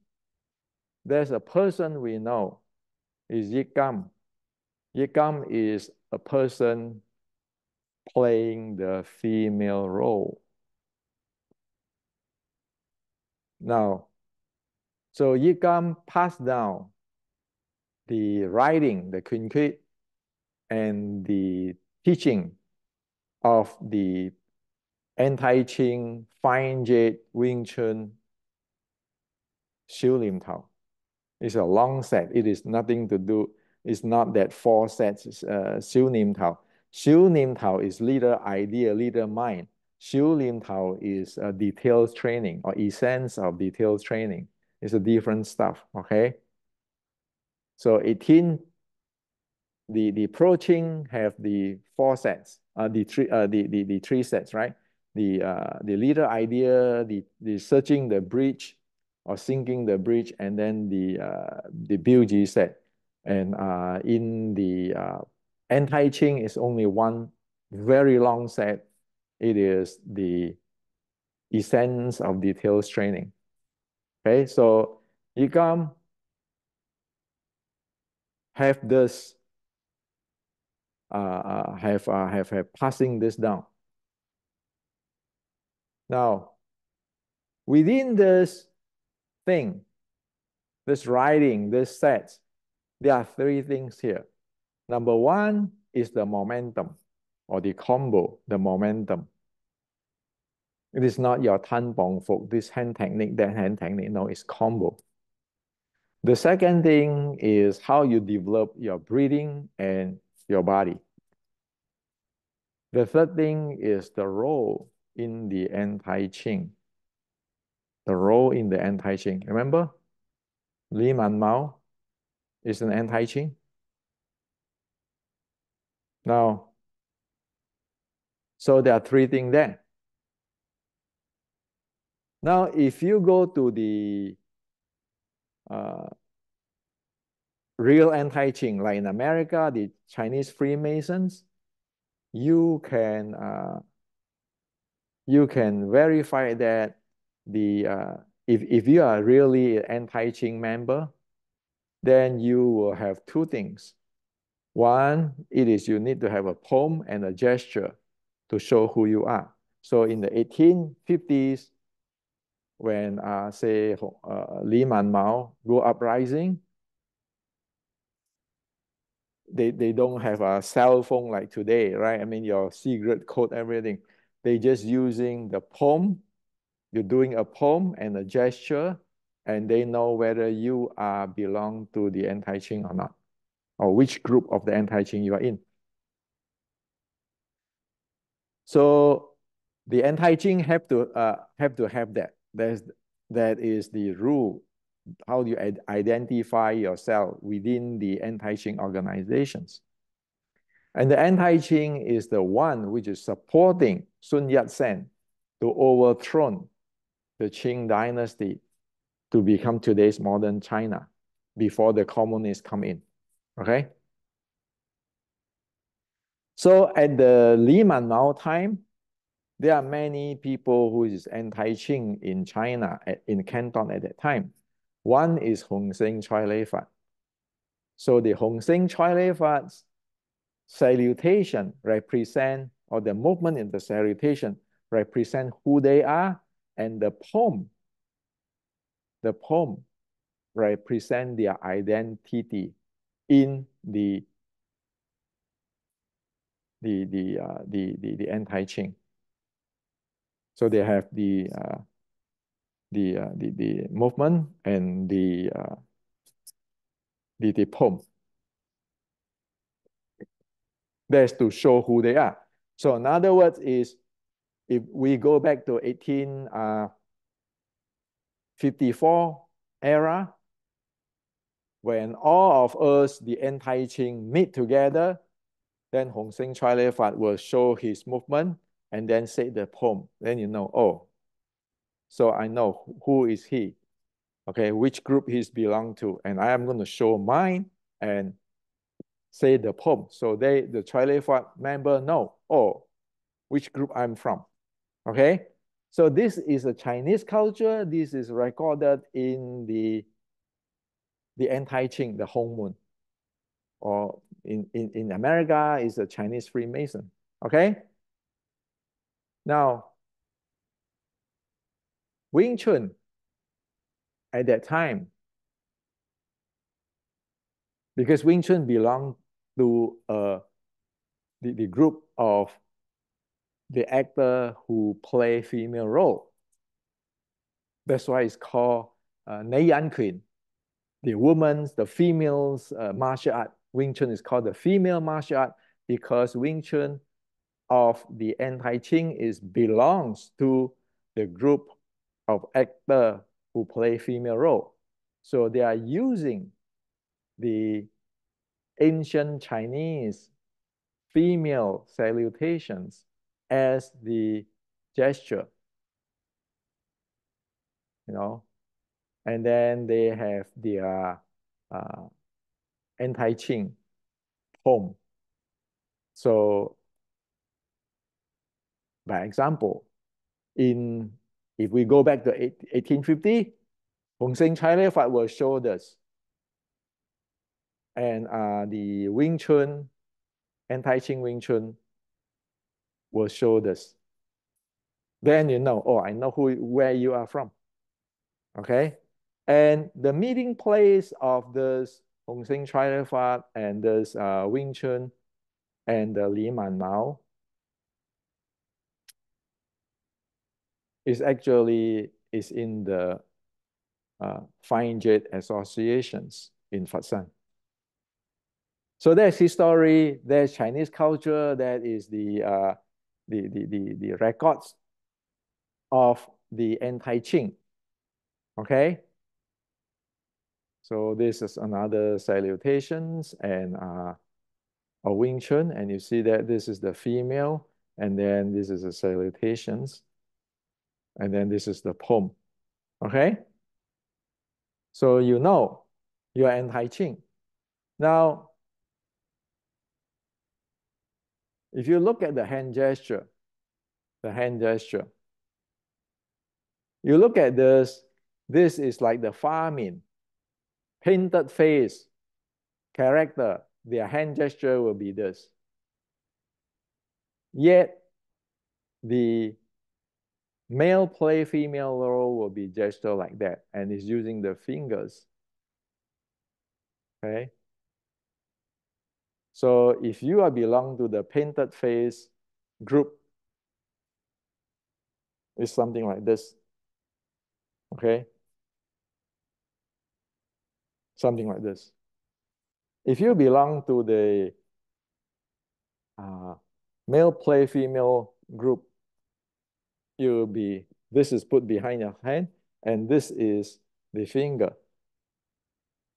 there's a person we know, is Yi Gam. Yi Gam is a person playing the female role. Now, so Yi Gam passed down the writing, the Qing and the teaching of the anti-Qing Fine Jade Wing Chun Xiu Lim Tao. It's a long set. It is nothing to do. It's not that four sets. Xiu Lim Tao. Xiu Lim Tao is leader idea, leader mind. Xiu Lim Tao is details training or essence of details training. It's a different stuff. Okay. So 18, the approaching have the four sets, the three sets, right? The leader idea, the searching the bridge or sinking the bridge, and then the BUG set. And in the anti-Qing is only one very long set. It is the essence of details training. Okay, so you come have this have passing this down. Now, within this thing, this writing, this sets, there are three things here. Number one is the momentum or the combo, the momentum. It is not your tan bong folk, this hand technique, that hand technique. No, it's combo. The second thing is how you develop your breathing and your body. The third thing is the role in the anti-Qing. The role in the anti-Qing. Remember, Li Man Mao is an anti-Qing. Now, so there are three things there. Now, if you go to the uh, real anti-Qing, like in America, the Chinese Freemasons, you can verify that the if you are really an anti-Qing member, then you will have two things. One, it is you need to have a poem and a gesture to show who you are. So in the 1850s, when say Li Man Mao go uprising, they don't have a cell phone like today, right? I mean, your secret code, everything. They just using the poem. You're doing a poem and a gesture, and they know whether you are belong to the anti-Qing or not, or which group of the anti-Qing you are in. So the anti-Qing have to have that. That is the rule. How do you identify yourself within the anti-Qing organizations? And the anti-Qing is the one which is supporting Sun Yat-sen to overthrow the Qing dynasty to become today's modern China before the communists come in. Okay? So at the Li Man Mao time, there are many people who is anti-Qing in China, in Canton at that time. One is Hong Sing Choi Lei Fat. So the Hong Sing Choi Lei Fat's salutation represent, or the movement in the salutation represent who they are, and the poem represent their identity in the anti-Qing. So they have the movement and the poem. That's to show who they are. So in other words is, if we go back to 1854 era, when all of us, the anti-Qing, meet together, then Hong Sing Choi Lei Fat will show his movement and then say the poem. Then you know, oh, so I know who is he, okay, which group he's belong to, and I am going to show mine and say the poem. So the Choi Lei Fat member know, oh, which group I'm from, okay? So this is a Chinese culture. This is recorded in the anti-Qing, the Hong Moon, or in America is a Chinese Freemason, okay? Now, Wing Chun at that time, because Wing Chun belonged to the group of the actor who play female role. That's why it's called Nei Yan Queen. The woman's, the female's martial art. Wing Chun is called the female martial art because Wing Chun of the anti-Qing belongs to the group of actor who play female role. So they are using the ancient Chinese female salutations as the gesture, you know, and then they have their anti-Qing poem. So, by example, if we go back to 1850, Hong Sing Chai Lei Fat will show this, and the Wing Chun, anti-Qing Wing Chun will show this. Then you know, oh, I know where you are from. Okay, and the meeting place of this Hong Sing Chai Lei Fat and this Wing Chun and the Li Man Mao is in the Fine Jade Associations in Fatsan. So there's history, there's Chinese culture, that is the records of the anti-Qing. Okay. So this is another salutations, and of Wing Chun, and you see that this is the female, and then this is the salutations, and then this is the poem. Okay? So you know you are anti-Qing. Now, if you look at the hand gesture, you look at this is like the Famin, painted face, character, their hand gesture will be this. Yet, the male play female role will be gesture like that, and is using the fingers. Okay? So if you are belong to the painted face group, it's something like this. Okay? Something like this. If you belong to the male play female group, you'll be, this is put behind your hand, and this is the finger.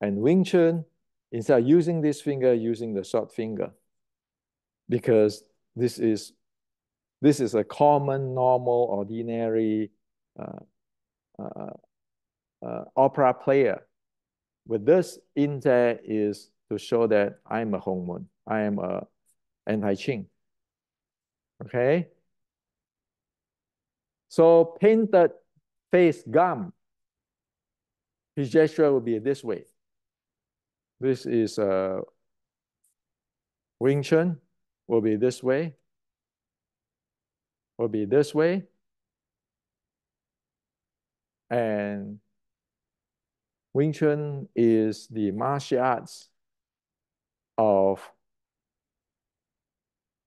And Wing Chun, instead of using this finger, using the short finger, because this is a common, normal, ordinary uh, uh, opera player. With this in there is to show that I'm a Hongmun, I am a anti-Qing. Okay? So painted face gum, his gesture will be this way. This is Wing Chun, will be this way, will be this way. And Wing Chun is the martial arts of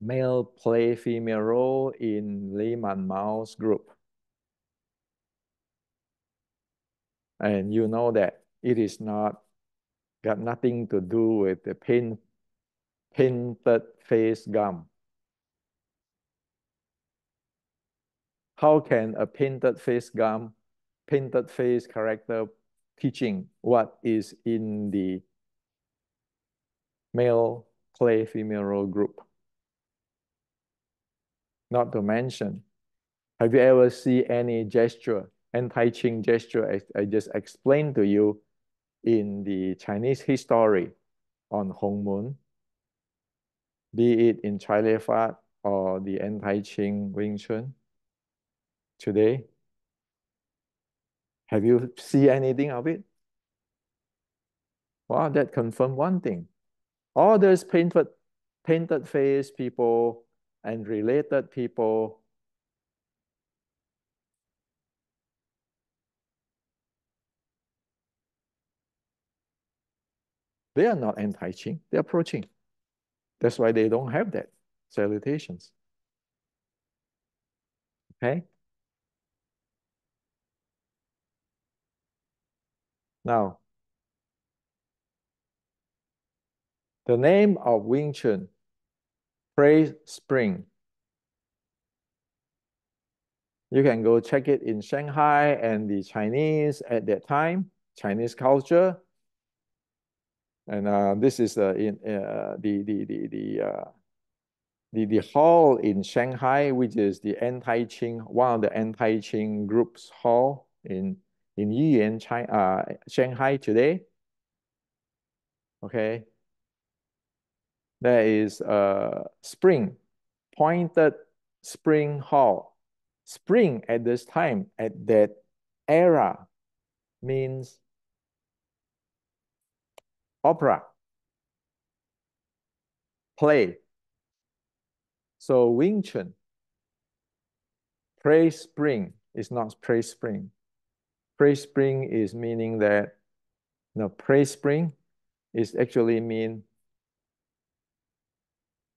male play female role in Li Man Mao's group. And you know that it is not, got nothing to do with the painted face gum. How can a painted face gum, painted face character teaching what is in the male play female role group? Not to mention, have you ever seen any gesture, anti-Qing gesture, as I just explained to you in the Chinese history on Hongmun, be it in Chai Lei Fat or the anti-Qing Wing Chun today? Have you seen anything of it? Well, that confirmed one thing. All those painted face people and related people, they are not anti-Qing, they're pro-Qing. That's why they don't have that salutations. Okay? Now, the name of Wing Chun, praise spring. You can go check it in Shanghai and the Chinese at that time, Chinese culture. And this is in the hall in Shanghai, which is the anti-Qing, one of the anti-Qing groups hall in Yiyuan, China, Shanghai today. Okay. There is a spring, pointed spring hall. Spring at this time, at that era, means opera, play. So Wing Chun, praise spring is not praise spring. Praise spring is meaning that, no, praise spring is actually mean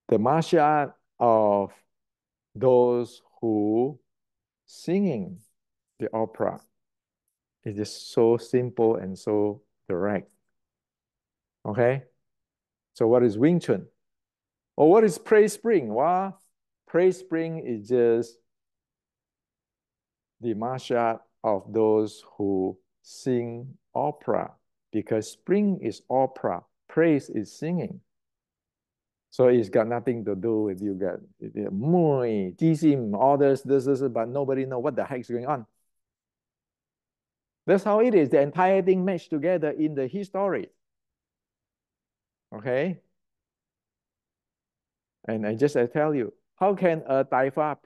the martial art of those who singing the opera. It is so simple and so direct. Okay? So what is Wing Chun? Or what is praise spring? Well, praise spring is just the martial art of those who sing opera, because spring is opera, praise is singing. So it's got nothing to do with you got Mui, Jisim, all this, but nobody know what the heck is going on. That's how it is. The entire thing meshed together in the history. Okay? And I tell you, how can a Taifa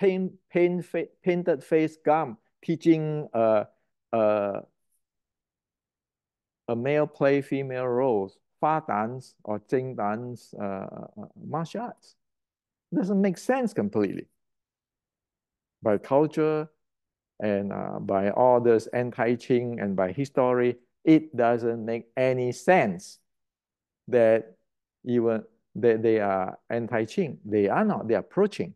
painted face gum teaching a, a male play female roles, Fa dance or Qing dance, martial arts? Doesn't make sense completely. By culture and by all this anti-Qing and by history, it doesn't make any sense that even that they are anti-Qing. They are not. They are pro-Qing.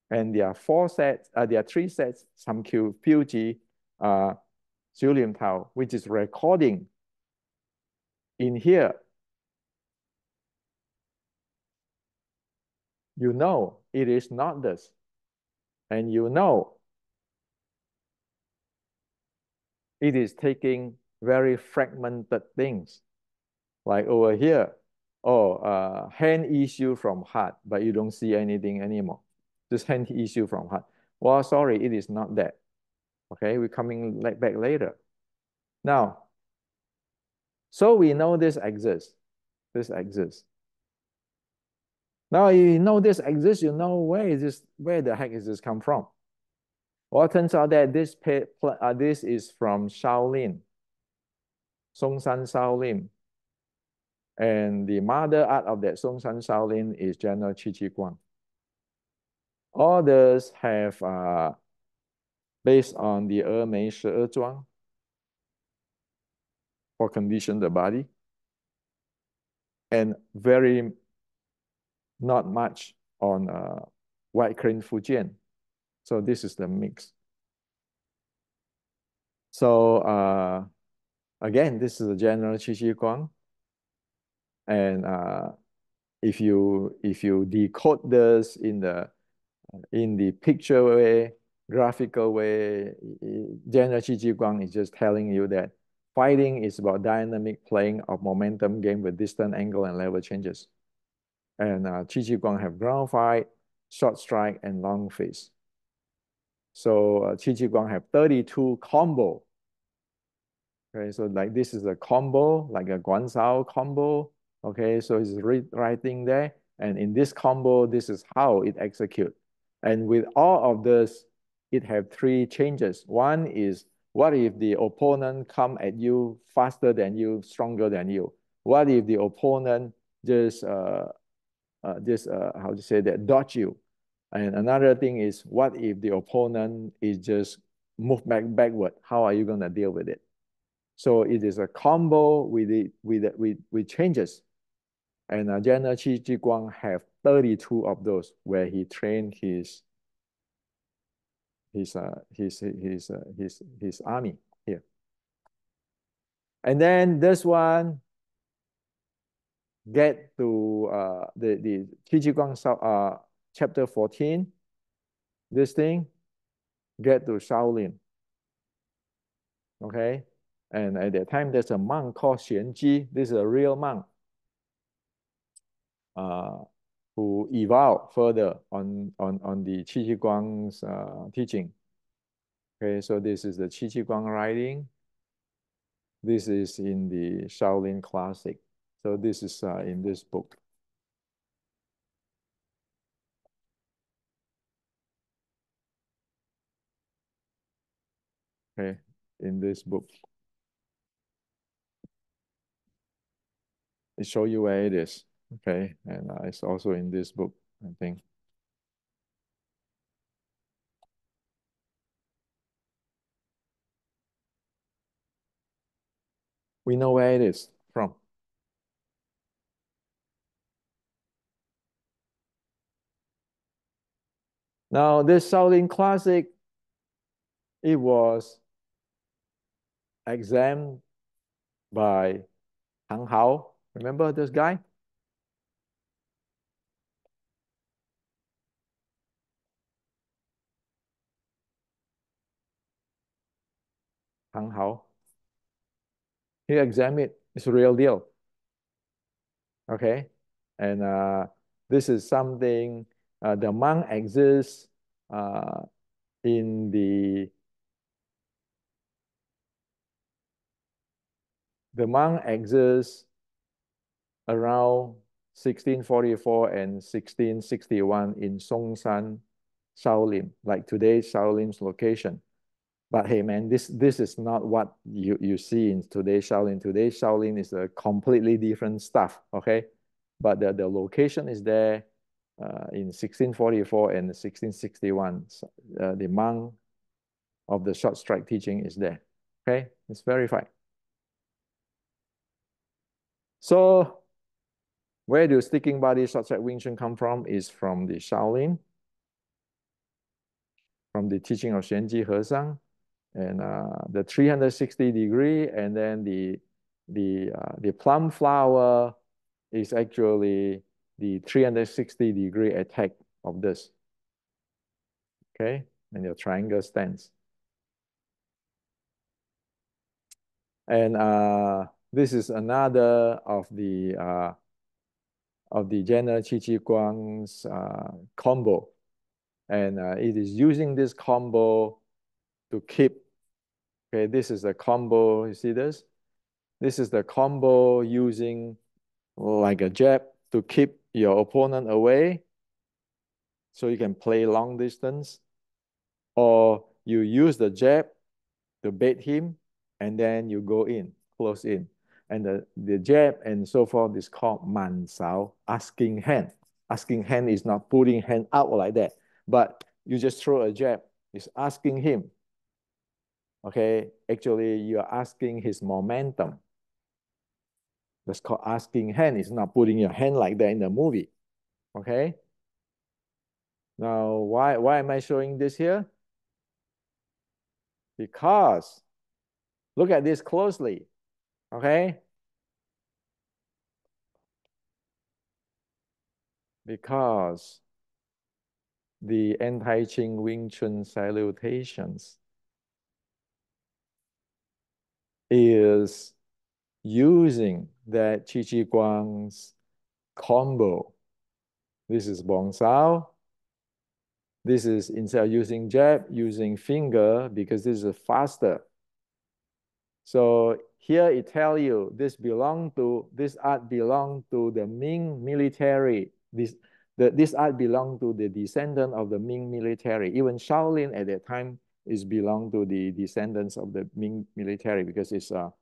And there are four sets. There are three sets. Some Q, Puji, Julian Tao, which is recording in here. You know it is not this, and you know it is taking very fragmented things. Like over here, oh, hand issue from heart, but you don't see anything anymore. Just hand issue from heart. Well, sorry, it is not that. Okay, we're coming back later. Now, so we know this exists. This exists. Now you know this exists, you know where the heck is this come from? Well, it turns out that this is from Shaolin, Songshan Shaolin. And the mother art of that Songshan Shaolin is General Qi Ji Guang. Others have based on the Mei Shi Zhuang for condition the body, and very not much on White Crane Fujian. So this is the mix. So again, this is the General Qi Ji Guang. And if you decode this in the picture way, graphical way, General Qi Ji Guang is just telling you that fighting is about dynamic playing of momentum game with distant angle and level changes. And Qi Ji Guang have ground fight, short strike, and long face. So Qi Ji Guang have 32 combo. Okay, so like this is a combo, like a Guan combo. Okay, so it's writing there. And in this combo, this is how it execute. And with all of this, it have three changes. One is, what if the opponent come at you faster than you, stronger than you? What if the opponent just how to say that, dodge you? And another thing is, what if the opponent is just move backward? How are you going to deal with it? So it is a combo with changes. And General Qi Ji Guang have 32 of those where he trained his army here. And then this one get to the Qi Ji Guang chapter 14. This thing get to Shaolin. Okay, and at that time there's a monk called Xuan Ji. This is a real monk. Who evolved further on the Qi Ji Guang's teaching. Okay, so this is the Qi Ji Guang writing. This is in the Shaolin Classic. So this is in this book. Okay, in this book. It show you where it is. Okay, and it's also in this book, I think. We know where it is from. Now, this Shaolin Classic, it was examined by Hang Hao. Remember this guy? Hang Hao. He examined it. It's a real deal. Okay. And This is something, the monk exists in the monk exists around 1644 and 1661 in Songshan, Shaolin, like today's Shaolin's location. But hey, man, this is not what you see in today's Shaolin. Today's Shaolin is a completely different stuff, okay? But the location is there in 1644 and 1661. The monk of the short strike teaching is there, okay? It's verified. So where do sticking body short strike Wing Chun come from? Is from the Shaolin, from the teaching of Xuanji Hesang, and the 360-degree, and then the plum flower is actually the 360-degree attack of this. Okay, and your triangle stance. And this is another of the general Qi Ji Guang's combo, and it is using this combo to keep. Okay, this is the combo. You see this? This is the combo using like a jab to keep your opponent away, so you can play long distance, or you use the jab to bait him, and then you go in, close in. And the jab and so forth is called man sao, asking hand. Asking hand is not putting hand out like that, but you just throw a jab. It's asking him. Okay, actually you are asking his momentum. That's called asking hand. It's not putting your hand like that in the movie. Okay. Now, why am I showing this here? Because look at this closely. Okay. Because the anti-Qing Wing Chun salutations is using that Qi Ji Guang's combo. This is Bong Sao. This is, instead of using jab, using finger, because this is faster. So here it tells you this art belonged to the Ming military. This art belonged to the descendant of the Ming military. Even Shaolin at that time is belonged to the descendants of the Ming military, because it's Qi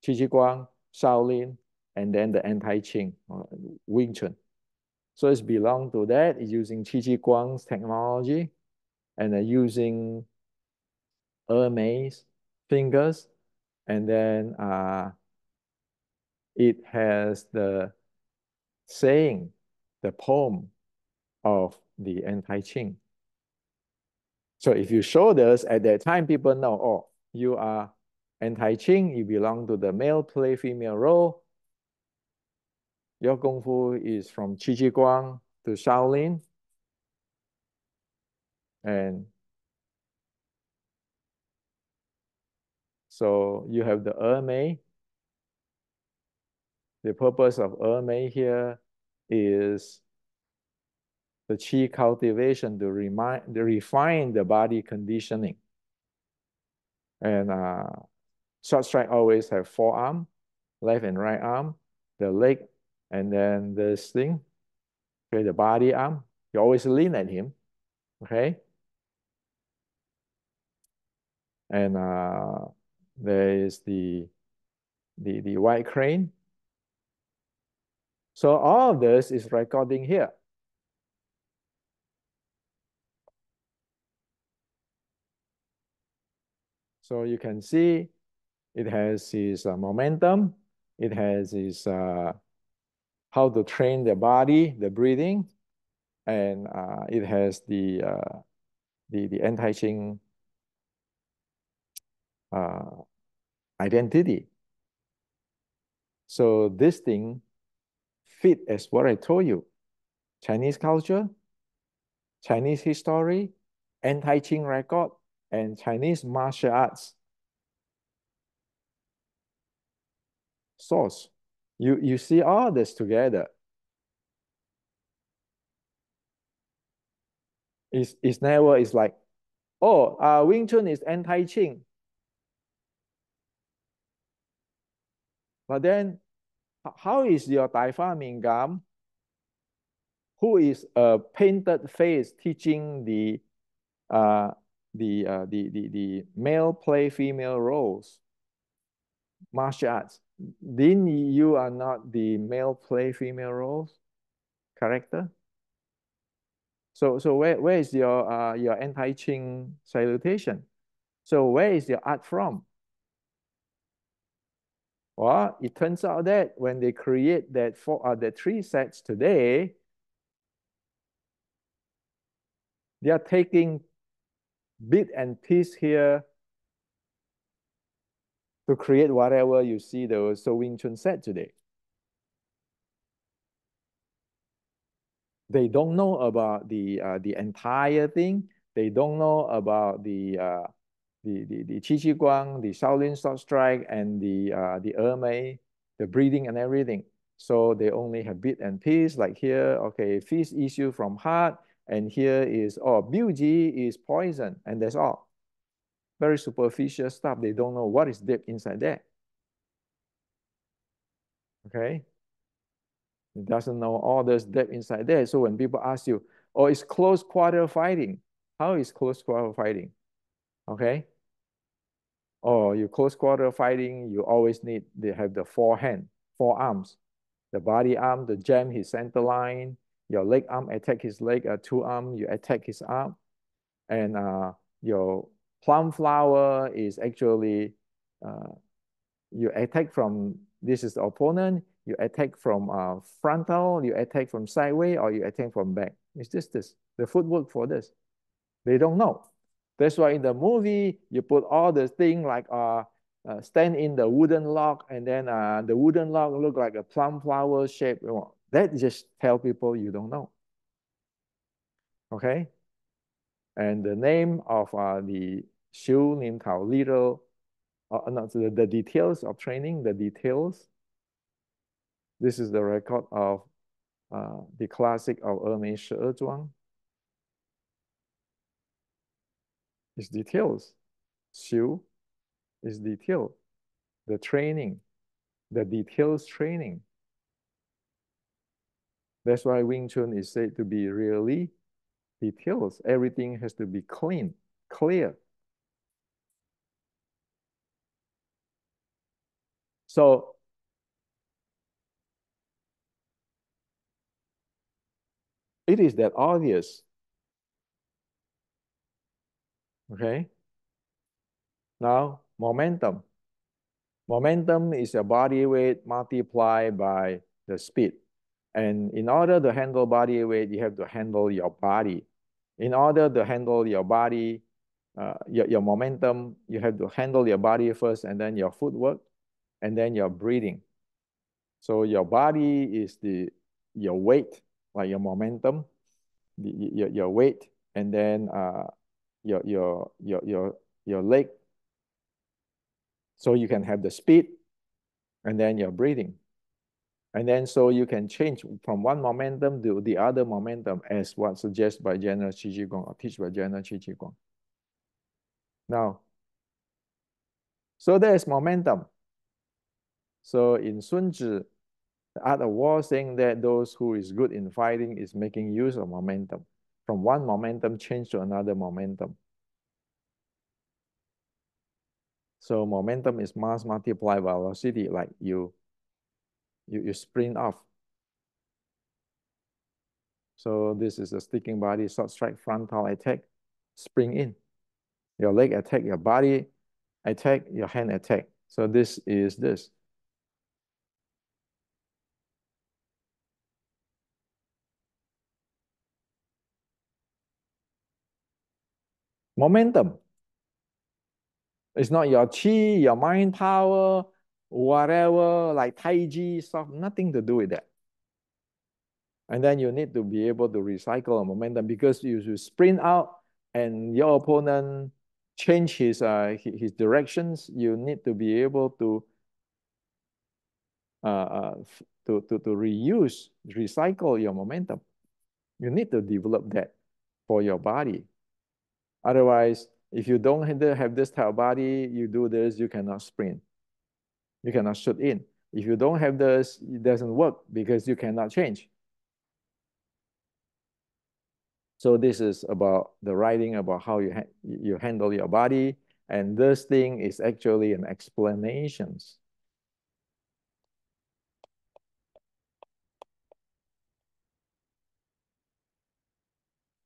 Ji Guang, Shaolin, and then the anti-Qing, Wing Chun. So it's belonged to that. It's using Qi Ji Guang's technology, and using Hermes fingers, and then it has the saying, the poem of the anti-Qing. So if you show this at that time, people know, oh, you are anti-Qing, you belong to the male play female role. Your Kung Fu is from Qi Ji Guang to Shaolin. And so you have the Ermei. The purpose of Ermei here is the Qi cultivation to refine the body conditioning. And short strike always have forearm, left and right arm, the leg, and then this thing, okay, the body arm. You always lean at him, okay? And there is the white crane. So all of this is recording here. So you can see it has his momentum. It has his how to train the body, the breathing, and it has the anti-Qing identity. So this thing fit as what I told you: Chinese culture, Chinese history, anti-Qing record, and Chinese martial arts source. You see all this together. It's never, it's like, oh, Wing Chun is anti-Qing. But then, how is your Tai Fa Ming Gam, who is a painted face teaching uh, the male play female roles, martial arts? Didn't you are not the male play female roles character? So where is your anti-Qing salutation? So where is your art from? Well, it turns out that when they create that three sets today, they are taking bit and piece here to create whatever you see the Wing Chun set today. They don't know about the entire thing. They don't know about the Qi Qi Guang, the Shaolin Sword Strike, and the Ermei, the breathing and everything. So they only have bit and piece. Like here, okay, feast issue from heart, and here is Biuji is poison, and that's all. Very superficial stuff. They don't know what is deep inside there. Okay, it doesn't know all this depth inside there. So when people ask you, oh, it's close quarter fighting. How is close quarter fighting? Okay. Or you close quarter fighting, you always need to have the four arms. The body arm to jam his center line. Your leg arm attack his leg, two arm, you attack his arm. And your plum flower is actually uh, you attack from, this is the opponent, you attack from frontal, you attack from sideways, or you attack from back. It's just this, the footwork for this. They don't know. That's why in the movie, you put all the thing like stand in the wooden log, and then the wooden log look like a plum flower shape. That just tell people you don't know. Okay? And the name of the Shu Nim Tao Little, no, the details of training, the details. This is the record of the classic of Ermei Shi Zhuang. It's details. Xiu is detail. The training, the details training. That's why Wing Chun is said to be really details. Everything has to be clean, clear. So it is that obvious. Okay. Now, momentum. Momentum is a body weight multiplied by the speed. And in order to handle body weight, you have to handle your body. In order to handle your body, your momentum, you have to handle your body first, and then your footwork, and then your breathing. So your body is your weight, like your momentum, your weight, and then your leg. So you can have the speed, and then your breathing. And then so you can change from one momentum to the other momentum as what suggested by General Qi Ji Guang or teach by General Qi Ji Guang. Now, so there's momentum. So in Sun Tzu, the art of war saying that those who is good in fighting is making use of momentum. From one momentum change to another momentum. So momentum is mass multiplied velocity, like you sprint off. So this is a sticking body, short strike, frontal attack, spring in. Your leg attack, your body attack, your hand attack. So this is this. Momentum. It's not your chi, your mind power, whatever, like Tai Chi stuff, nothing to do with that. And then you need to be able to recycle a momentum because you sprint out and your opponent change his directions. You need to be able to reuse, recycle your momentum. You need to develop that. for your body. Otherwise, if you don't have this type of body, you do this, you cannot sprint. You cannot shoot in. If you don't have this, it doesn't work because you cannot change. So this is about the writing about how you handle your body. And this thing is actually an explanation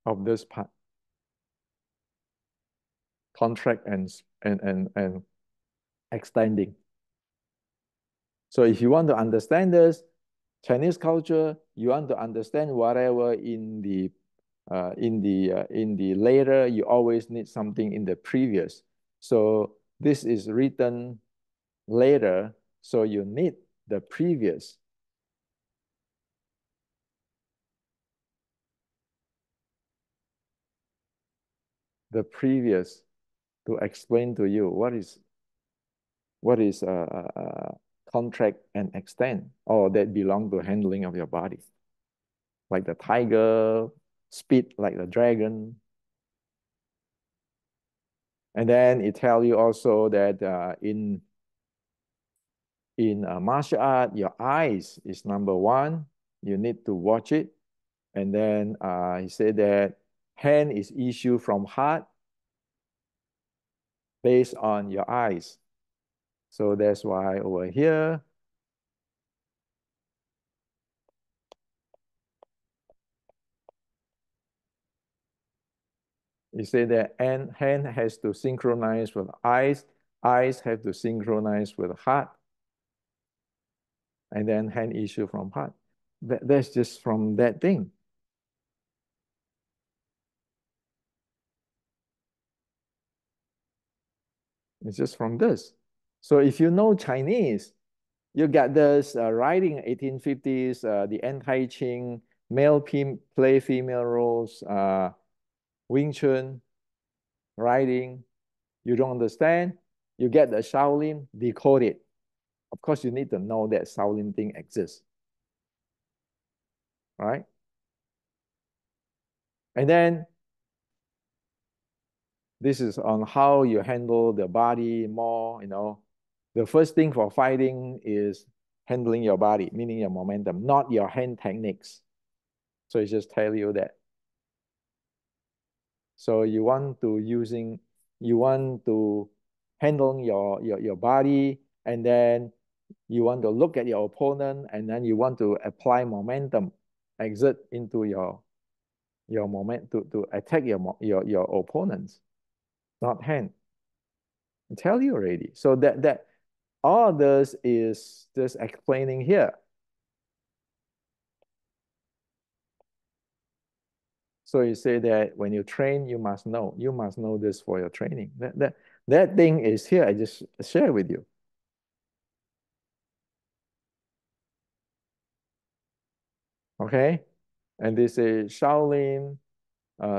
of this part, contract and extending. So if you want to understand this, Chinese culture, you want to understand whatever in the later, you always need something in the previous. So this is written later, so you need the previous. The previous to explain to you what is contract and extend, or that belong to handling of your body, like the tiger, speed like the dragon. And then it tell you also that in martial art, your eyes is number one. You need to watch it. And then he said that hand is issued from heart based on your eyes. So that's why over here, you say that hand has to synchronize with eyes, eyes have to synchronize with heart, and then hand issue from heart. That's just from that thing. It's just from this. So if you know Chinese, you got this writing 1850s, the anti-Qing, male play female roles, Wing Chun, writing. You don't understand, you get the Shaolin, decode it. Of course, you need to know that Shaolin thing exists, right? And then this is on how you handle the body more, you know. The first thing for fighting is handling your body, meaning your momentum, not your hand techniques. So it just tell you that. So you want to handle your body, and then you want to look at your opponent, and then you want to apply momentum, exert into your moment to attack your opponents, not hand. I tell you already. So that all this is just explaining here. So you say that when you train, you must know this for your training. That thing is here. I just share with you. Okay, and this is Shaolin,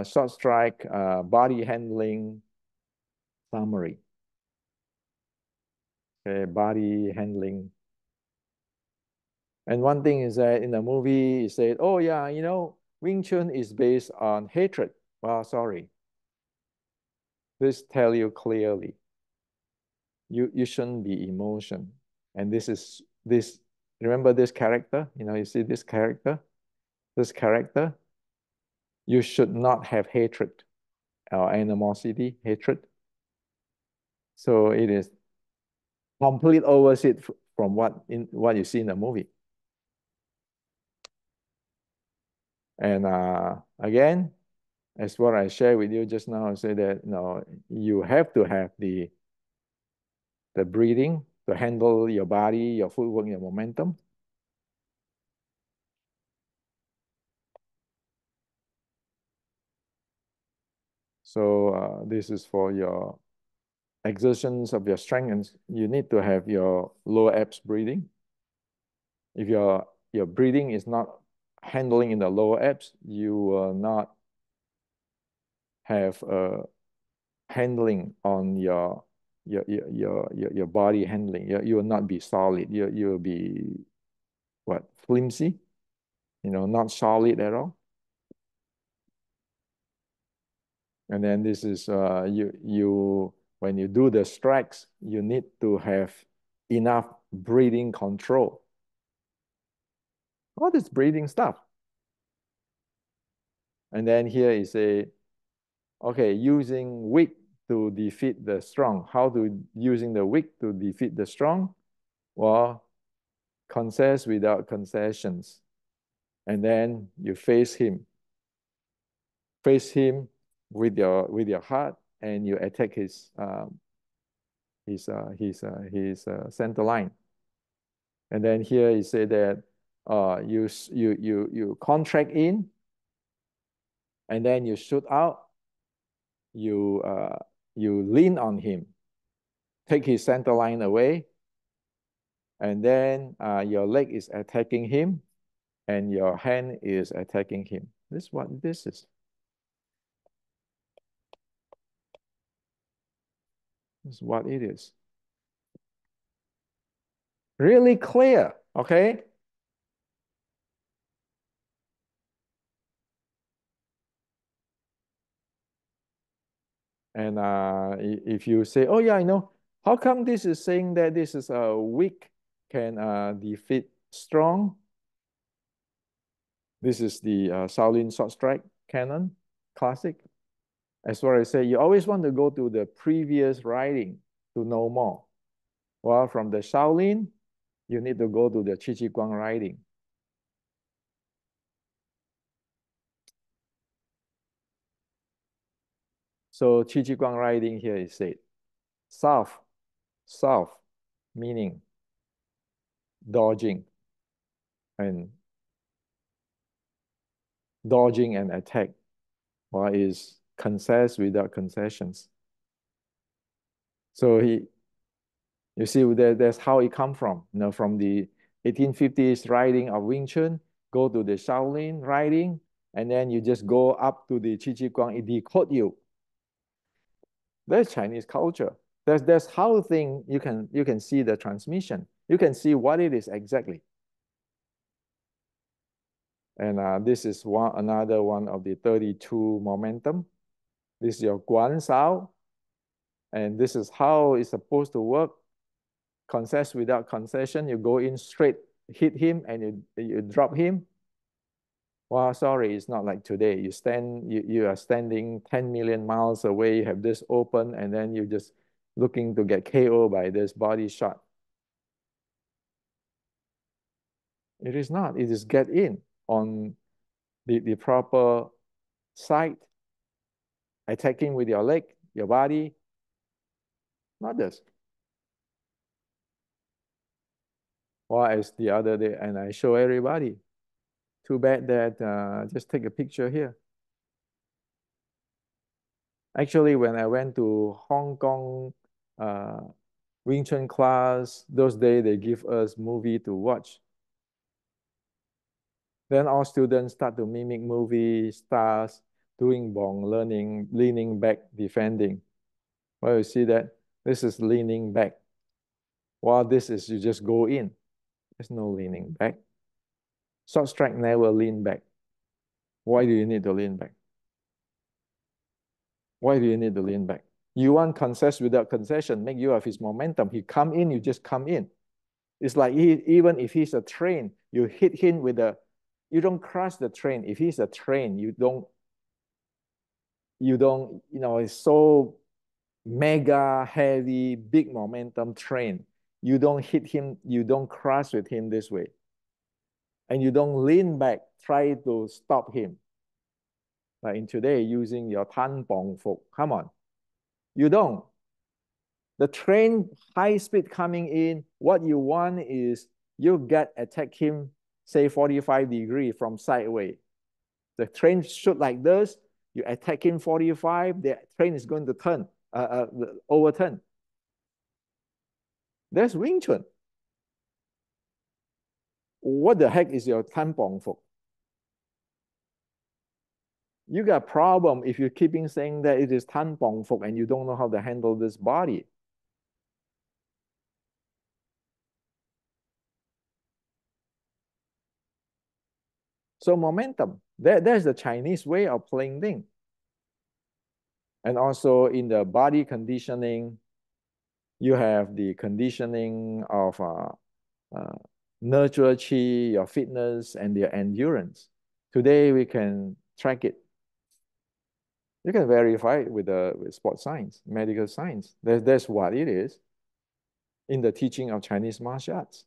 short strike, body handling summary. Okay, body handling. And one thing is that in the movie, it said, oh yeah, you know, Wing Chun is based on hatred. Well, sorry. This tell you clearly. You shouldn't be emotion. And this, remember this character? You know, you see this character? This character, you should not have hatred or animosity, hatred. So it is complete opposite from what you see in the movie. And again, as what I shared with you just now, I say that you have to have the breathing to handle your body, your footwork, your momentum. So this is for your exertions of your strength, and you need to have your lower abs breathing. If your breathing is not handling in the lower abs, you will not have handling on your body handling. You will not be solid. You will be what, flimsy, not solid at all. And then this is you when you do the strikes, you need to have enough breathing control. All this breathing stuff. And then here is a okay, using weak to defeat the strong. How to using the weak to defeat the strong? Well, concess without concessions. And then you face him. Face him with your heart, and you attack his center line. And then here he said that you contract in, and then you shoot out. You lean on him, take his center line away, and then your leg is attacking him, and your hand is attacking him. This is what this is. This is what it is. Really clear, okay? And if you say, oh yeah, I know, how come this is saying that this is a weak can defeat strong? This is the Shaolin Sword Strike Canon, classic. As what I say, you always want to go to the previous writing to know more. Well, from the Shaolin, you need to go to the Qi Ji Guang writing. So Qi Ji Guang writing here is said, south, south, meaning dodging and attack, or is concess without concessions. So you see that's how it come from. You know, from the 1850s writing of Wing Chun, go to the Shaolin writing, and then you just go up to the Qi Ji Guang, it decode you. That's Chinese culture. That's how thing you can see the transmission. You can see what it is exactly. And this is another one of the 32 momentum. This is your Guan Sao. And this is how it's supposed to work. Concess without concession. You go in straight, hit him, and you drop him. Well, sorry, it's not like today. You are standing 10 million miles away, you have this open, and then you're just looking to get KO by this body shot. It is not. It is get in on the proper side, attacking with your leg, your body, not this. Or as the other day, and I show everybody. Too bad that just take a picture here. Actually, when I went to Hong Kong uh, Wing Chun class, those days they give us movie to watch. Then all students start to mimic movie stars, doing bong, leaning back, defending. Well, you see that? This is leaning back. While this is you just go in. There's no leaning back. Short strike never lean back. Why do you need to lean back? Why do you need to lean back? You want concess without concession, make you have his momentum. He come in, you just come in. It's like even if he's a train, you hit him with you don't crush the train. If he's a train, it's so mega heavy, big momentum train. You don't hit him, you don't crush with him this way. And you don't lean back, try to stop him. Like in today, using your tan bong fuk. Come on. You don't. The train high speed coming in, what you want is you attack him, say 45 degree from sideways. The train shoot like this, you attack him 45, the train is going to overturn. That's Wing Chun. What the heck is your tan bong fuk? You got a problem if you're keeping saying that it is tan bong fuk and you don't know how to handle this body. So momentum, there's the Chinese way of playing thing. And also in the body conditioning, you have the conditioning of nurture qi, your fitness, and your endurance. Today, we can track it. You can verify it with sports science, medical science. That's what it is in the teaching of Chinese martial arts,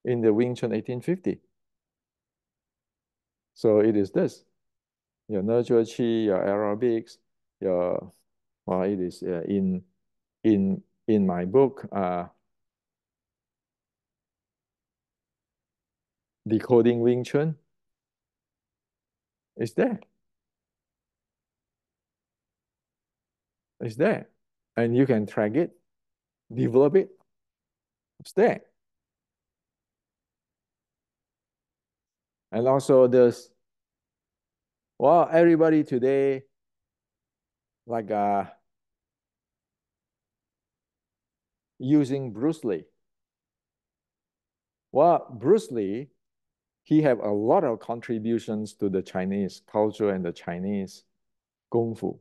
in the Wing Chun 1850. So it is this, your nurture qi, your aerobics, your, well, it is in my book, Decoding Wing Chun, it's there. It's there. And you can track it, develop it. It's there. And also there's, well, everybody today, like using Bruce Lee. Well, Bruce Lee, he have a lot of contributions to the Chinese culture and the Chinese Kung Fu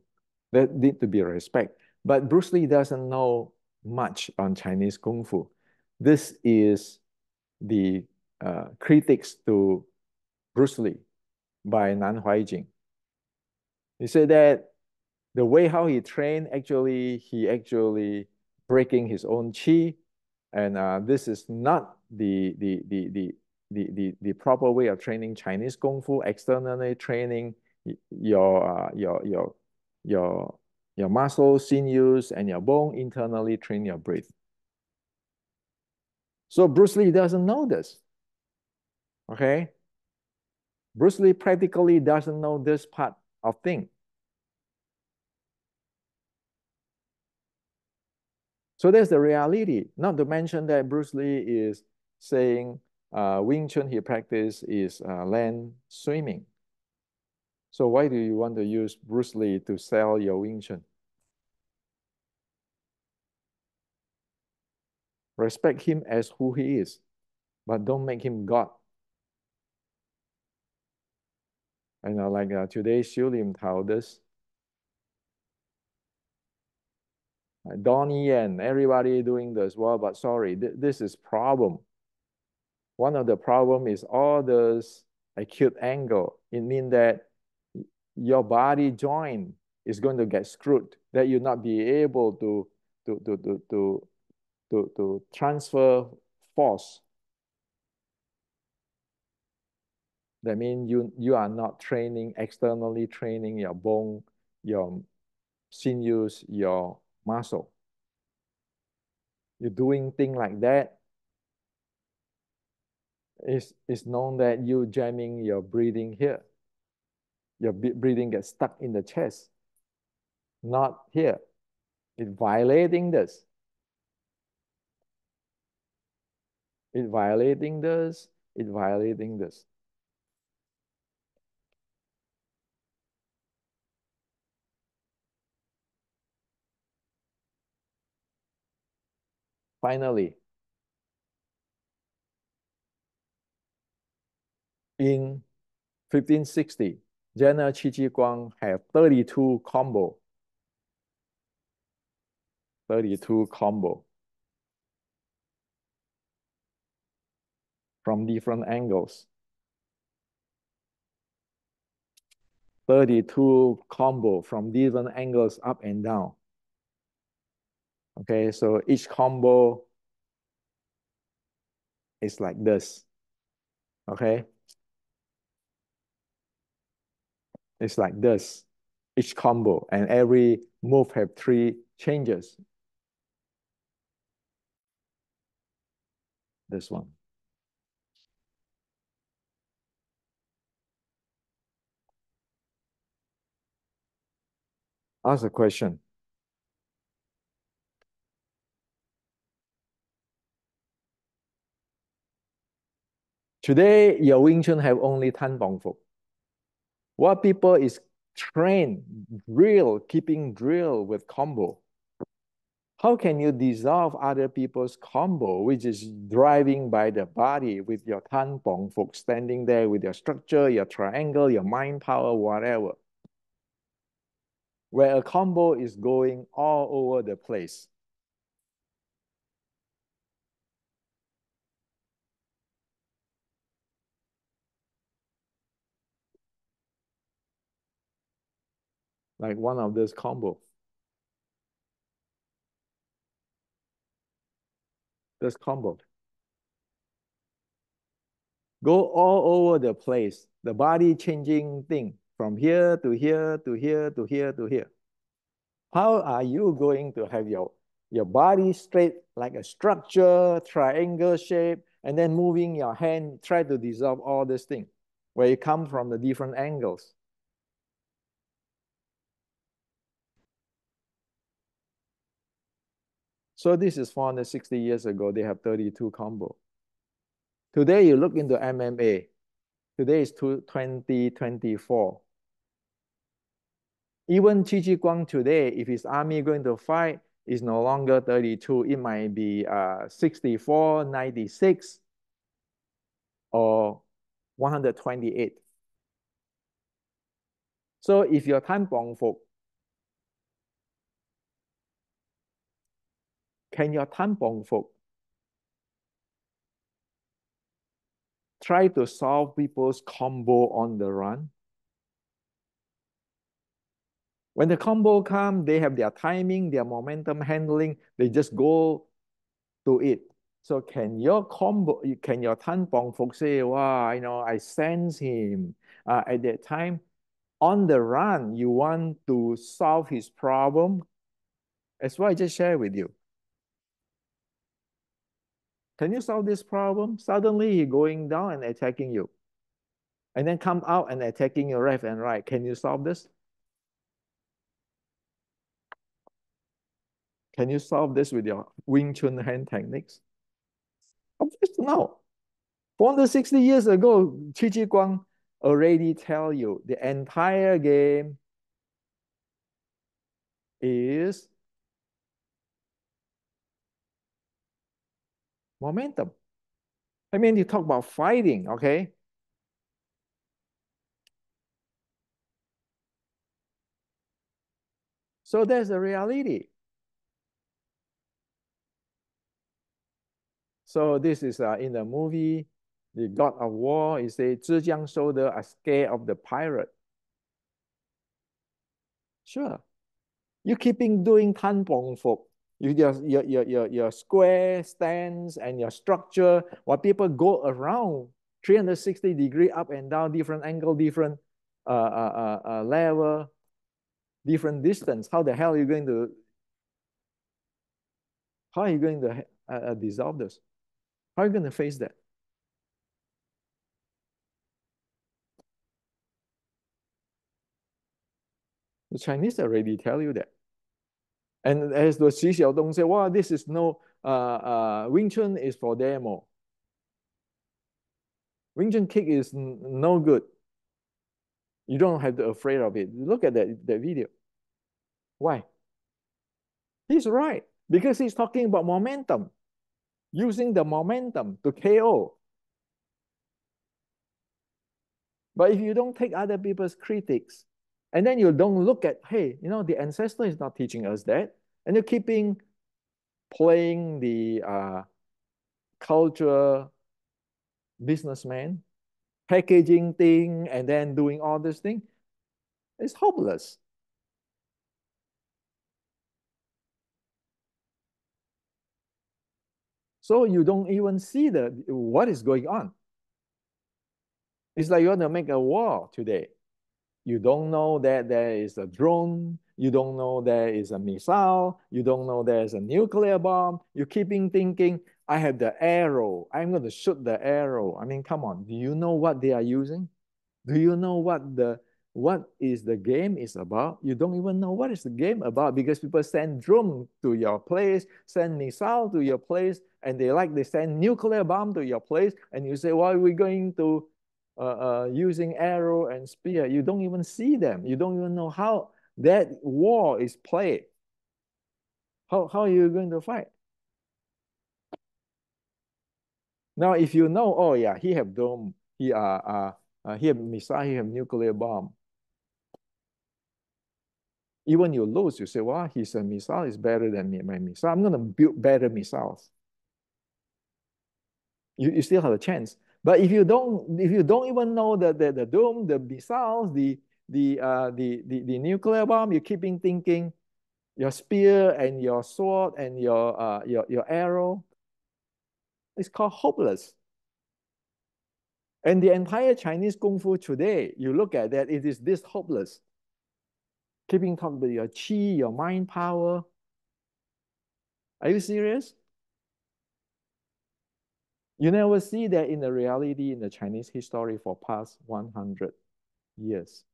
that need to be respected. But Bruce Lee doesn't know much on Chinese Kung Fu. This is the critics to Bruce Lee by Nan Huaijing. He said that the way how he trained, he actually breaking his own chi, and this is not the proper way of training Chinese Kung Fu. Externally training your your muscles, sinews, and your bone. Internally train your breath. So Bruce Lee doesn't know this. Okay, Bruce Lee practically doesn't know this part of thing. So that's the reality. Not to mention that Bruce Lee is saying Wing Chun he practice is land swimming. So why do you want to use Bruce Lee to sell your Wing Chun? Respect him as who he is, but don't make him God. And like today, Xiu Lim Tao this, Donnie Yen, everybody doing this. Well, but sorry, this is problem. One of the problem is all this acute angle. It means that your body joint is going to get screwed, that you not be able to transfer force. That means you are not training, externally training your bone, your sinews, your muscle. You're doing things like that. It's known that you jamming your breathing here. Your breathing gets stuck in the chest, not here. It's violating this. It's violating this. It's violating this. Finally, in 1560, General Qi Ji Guang had 32 combo. 32 combo from different angles. 32 combo from different angles up and down. Okay, so each combo is like this. Okay, it's like this, each combo, and every move have 3 changes. This one. Ask a question. Today, your Wing Chun have only Tan Bong Fu. What people is trained, drill, keeping drill with combo. How can you dissolve other people's combo, which is driving by the body with your Tan Bong Fu standing there with your structure, your triangle, your mind power, whatever? where a combo is going all over the place. Like one of those combo. This combo. Go all over the place. The body changing thing from here to here to here to here to here. How are you going to have your body straight like a structure, triangle shape, and then moving your hand, try to dissolve all this thing where it come from the different angles? So this is 460 years ago. They have 32 combo. Today, you look into MMA. Today is 2024. Even Chi Chi Guang today, if his army going to fight, is no longer 32. It might be 64, 96, or 128. So if you're Tan Bong Phục, can your Tan Bong Phục try to solve people's combo on the run? When the combo come, they have their timing, their momentum handling. They just go to it. So can your combo, can your Tan Bong Phục say, wow, I sense him at that time? On the run, you want to solve his problem. That's why I just share with you. Can you solve this problem? Suddenly he going down and attacking you. And then come out and attacking your left and right. Can you solve this? Can you solve this with your Wing Chun hand techniques? Of course, no. 460 years ago, Qi Ji Guang already tell you the entire game is momentum. I mean, you talk about fighting, okay? So there's a reality. So this is in the movie, The God of War, it says, Zhejiang soldier are scared of the pirate. Sure. You keeping doing Tan Bong Phục. Your square stance and your structure, while people go around 360-degree up and down, different angle, different level, different distance. How the hell are you going to dissolve this? How are you going to face that? The Chinese already tell you that. And as the Xi Xiaodong said, wow, this is no, Wing Chun is for demo. Wing Chun kick is no good. You don't have to afraid of it. Look at that video. Why? He's right. Because he's talking about momentum. Using the momentum to KO. But if you don't take other people's critics, and then you don't look at, hey, the ancestor is not teaching us that, and you're keeping playing the culture businessman, packaging thing, and then doing all this thing, it's hopeless. So you don't even see what is going on. It's like you want to make a war today. You don't know that there is a drone. You don't know there is a missile. You don't know there's a nuclear bomb. You're keeping thinking, I have the arrow. I'm going to shoot the arrow. I mean, come on. Do you know what they are using? Do you know what is the game is about? You don't even know what is the game about because people send drone to your place, send missile to your place, and they send nuclear bomb to your place, and you say, why are we going to using arrow and spear? You don't even see them. You don't even know how that war is played. How are you going to fight? Now, if you know, oh yeah, he have dome, he have missile, he have nuclear bomb. Even you lose, you say, well, his missile is better than me, my missile. I'm going to build better missiles. You still have a chance. But if you don't even know the doom, the missiles, the nuclear bomb, you're keeping thinking your spear and your sword and your arrow, it's called hopeless. And the entire Chinese Kung Fu today, you look at that, it is this hopeless. Keeping talking about your qi, your mind power. Are you serious? You never see that in the reality in the Chinese history for past 100 years.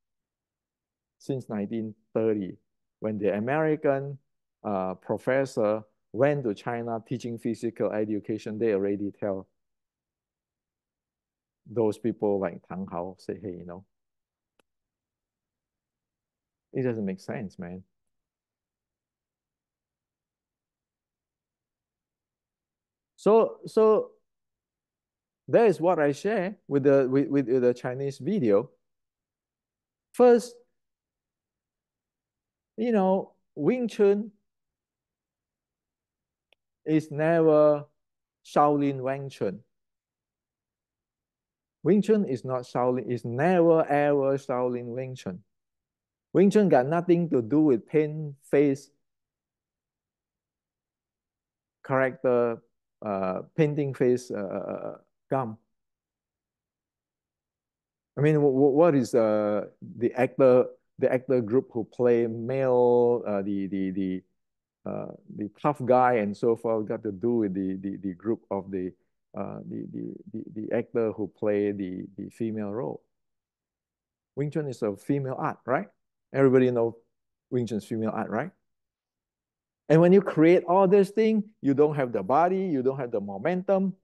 Since 1930, when the American professor went to China teaching physical education, they already tell those people like Tang Hao, say, hey, it doesn't make sense, man. So that is what I share with the Chinese video. First, Wing Chun is never Shaolin Wing Chun. Wing Chun is not Shaolin, it's never ever Shaolin Wing Chun. Wing Chun got nothing to do with paint face character, painting face gum. I mean, what is the actor group who play male the tough guy and so forth got to do with the group of the actor who play the female role. Wing Chun is a female art, right? Everybody know Wing Chun's female art, right? And when you create all these things, you don't have the body, you don't have the momentum,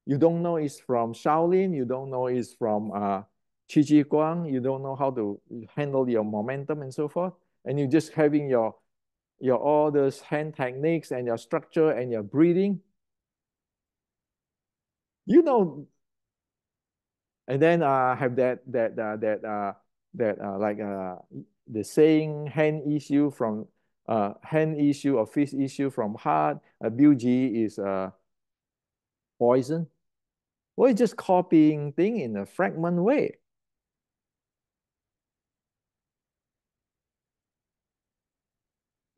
you don't know it's from Shaolin, you don't know it's from Qi Guang, you don't know how to handle your momentum and so forth, and you're just having your all those hand techniques and your structure and your breathing. You know, and then have like the saying hand issue or fish issue from heart. Buji is poison. Well, it's just copying thing in a fragment way.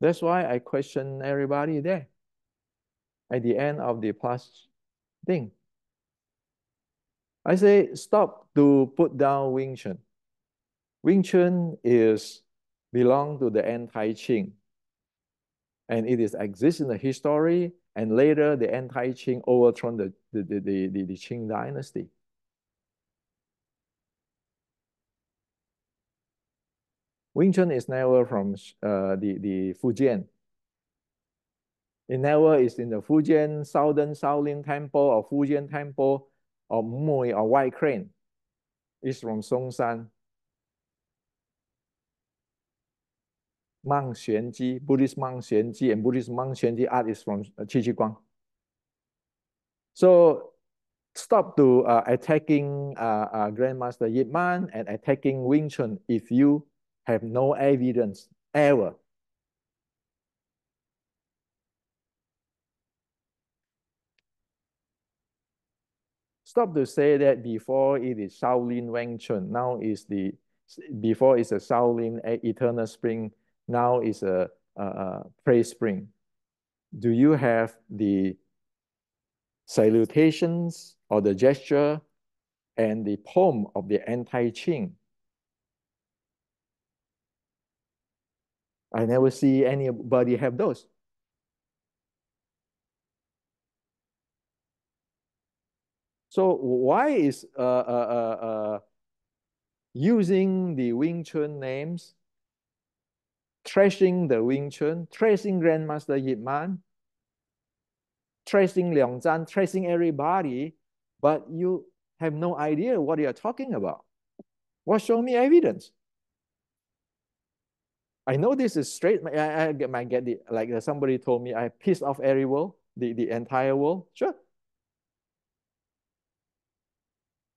That's why I question everybody there at the end of the plus thing. I say stop to put down Wing Chun. Wing Chun is belong to the anti-Qing. And it is exists in the history, and later the anti-Qing overthrown the Qing dynasty. Wing Chun is never from the Fujian. It never is in the Fujian Southern Shaolin Temple or Fujian Temple or Mui or White Crane. It's from Songshan. Monk Xuanji, Buddhist monk Xuanji, and Buddhist monk Xuanji art is from Qi Guang. So stop to attacking Grandmaster Yip Man and attacking Wing Chun if you have no evidence ever. Stop to say that before it is Shaolin Wing Chun, now is before it's a Shaolin Eternal Spring, now is a Praise Spring. Do you have the salutations or the gesture and the poem of the anti-Qing? I never see anybody have those. So why is using the Wing Chun names, trashing the Wing Chun, trashing Grandmaster Yip Man, trashing Liang Zhan, trashing everybody, but you have no idea what you're talking about? What show me evidence? I know this is straight. I might get the like somebody told me I pissed off every world, the entire world. Sure.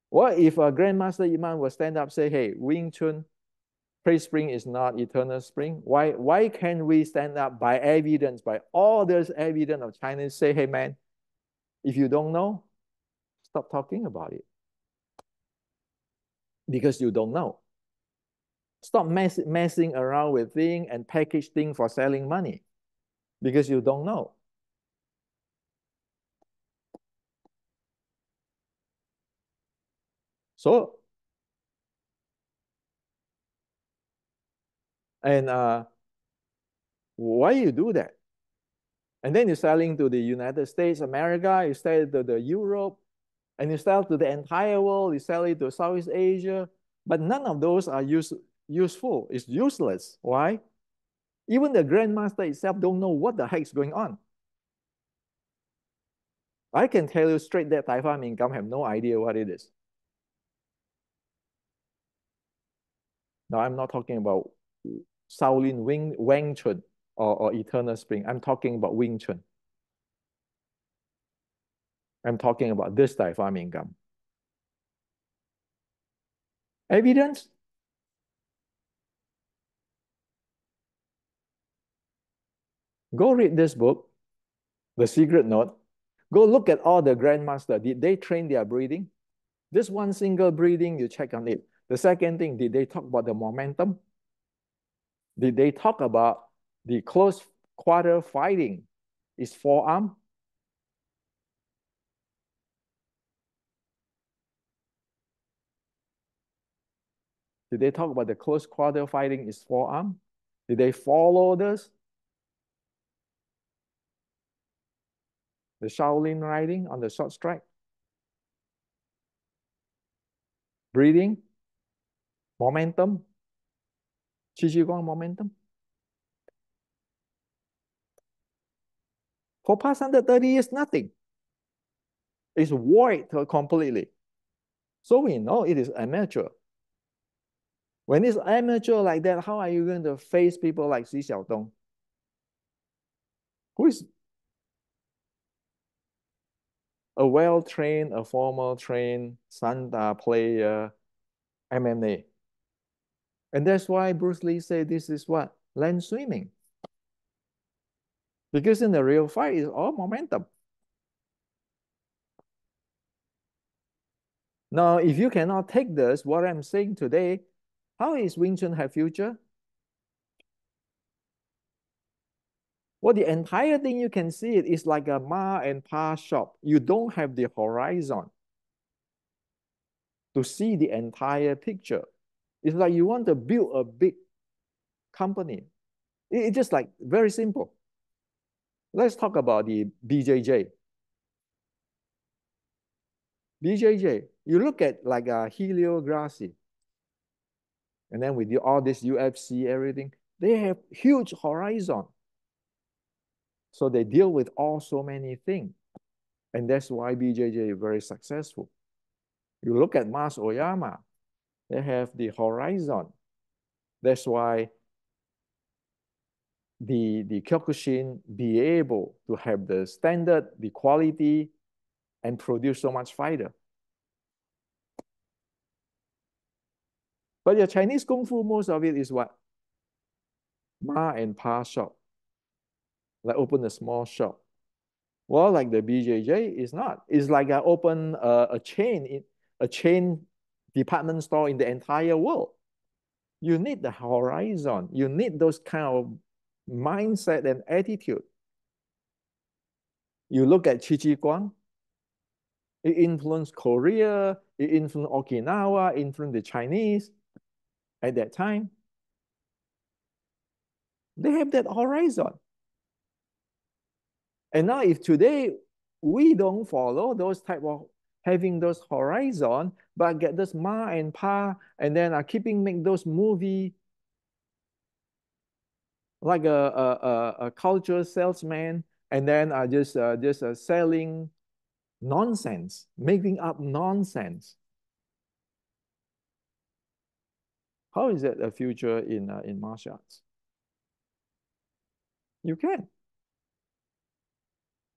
What if a Grandmaster Imam will stand up say, hey, Wing Chun praise spring is not eternal spring. Why can't we stand up by evidence, by all this evidence of Chinese, say, hey man, if you don't know, stop talking about it. Because you don't know. Stop messing around with things and package things for selling money. Because you don't know. So, and why you do that? And then you're selling to the United States, America, you sell to the Europe, and you sell to the entire world, you sell it to Southeast Asia, but none of those are useful. It's useless. Why? Even the grandmaster itself don't know what the heck is going on. I can tell you straight that Taiwan income have no idea what it is. Now, I'm not talking about Shaolin Wing Chun or Eternal Spring. I'm talking about Wing Chun. I'm talking about this Taiwan income. Evidence? Go read this book, The Secret Note. Go look at all the grandmaster. Did they train their breathing? This one single breathing, you check on it. The second thing, did they talk about the momentum? Did they talk about the close quarter fighting is forearm? Did they talk about the close quarter fighting is forearm? Did they follow this? The Shaolin riding on the short strike? Breathing? Momentum? Qigong momentum? For past 130 years, nothing. It's void completely. So we know it is amateur. When it's amateur like that, how are you going to face people like Xi Xiaodong? Who is a well-trained, a formal trained Sanda player, MMA. And that's why Bruce Lee said this is what? Land swimming. Because in the real fight, it's all momentum. Now, if you cannot take this, what I'm saying today, how is Wing Chun have future? Well, the entire thing you can see it is like a ma and pa shop. You don't have the horizon to see the entire picture. It's like you want to build a big company. It's just like very simple. Let's talk about the BJJ. BJJ, you look at like Helio Gracie, and then with all this UFC, everything, they have huge horizon. So they deal with all so many things. And that's why BJJ is very successful. You look at Mas Oyama, they have the horizon. That's why the Kyokushin be able to have the standard, the quality, and produce so much fighter. But your Chinese Kung Fu, most of it is what? Ma and Pa shop. Like open a small shop. Well, like the BJJ is not. It's like I open a chain department store in the entire world. You need the horizon. You need those kind of mindset and attitude. You look at Chi Chi Guang, it influenced Korea, it influenced Okinawa, influenced the Chinese at that time. They have that horizon. And now if today we don't follow those type of having those horizon, but get this ma and pa, and then are keeping make those movie like a cultural salesman, and then are just selling nonsense, making up nonsense. How is that a future in martial arts? You can.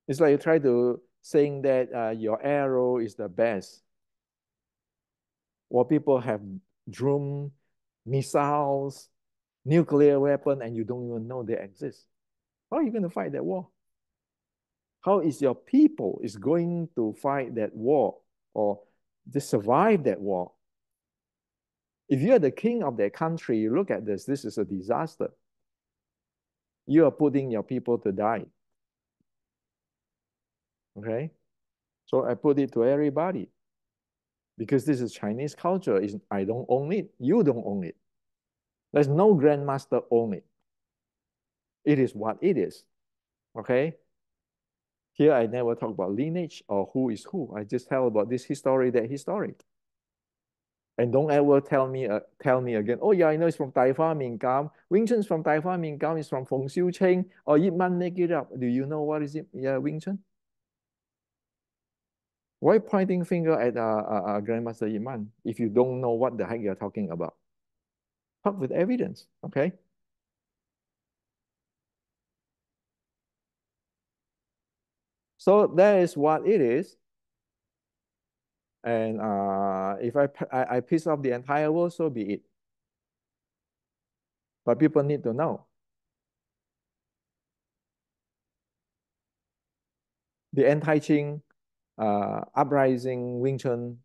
It's like you try to saying that your arrow is the best. Or people have dream missiles, nuclear weapon, and you don't even know they exist. How are you going to fight that war? How is your people is going to fight that war or just survive that war? If you're the king of that country, you look at this is a disaster. You are putting your people to die. Okay? So I put it to everybody. Because this is Chinese culture. Is I don't own it. You don't own it. There's no grandmaster own it. It is what it is. Okay? Here I never talk about lineage or who is who. I just tell about this history, that history. And don't ever tell me again, oh yeah, I know it's from Tai Fa Min Gam. Wing Chun is from Tai Fa Min Gam, it's from Feng Xiu Cheng, or Yip Man make it up. Do you know what is it? Yeah, Wing Chun? Why pointing finger at Grandmaster Yip Man if you don't know what the heck you're talking about? Talk with evidence, okay? So that is what it is. And if I piss off the entire world, so be it. But people need to know. The anti-Qing uprising Wing Chun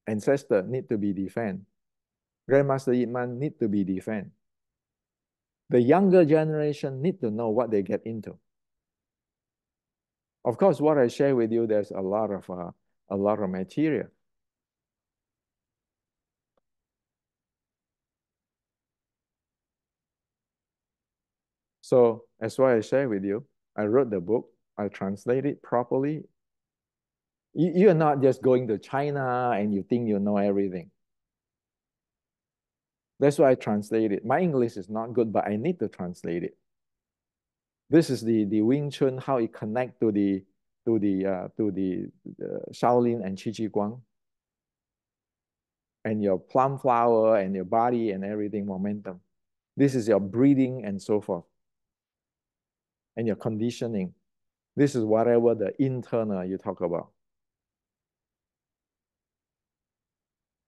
ancestor need to be defended. Grandmaster Yip Man need to be defended. The younger generation need to know what they get into. Of course, what I share with you, there's a lot of material. So as what I share with you, I wrote the book, I translate it properly. You're not just going to China and you think you know everything. That's why I translate it. My English is not good, but I need to translate it. This is the Wing Chun, how it connect to the Shaolin and Qi Ji Guang, and your plum flower and your body and everything momentum. This is your breathing and so forth, and your conditioning. This is whatever the internal you talk about.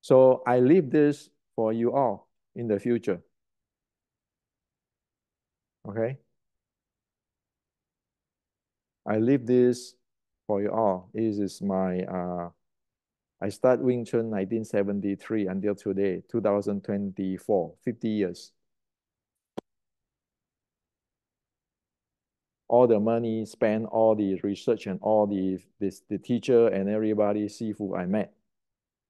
So I leave this for you all in the future. Okay? I leave this for you all. This is my I start Wing Chun 1973 until today, 2024, 50 years. All the money spent, all the research and all the teacher and everybody, Sifu I met.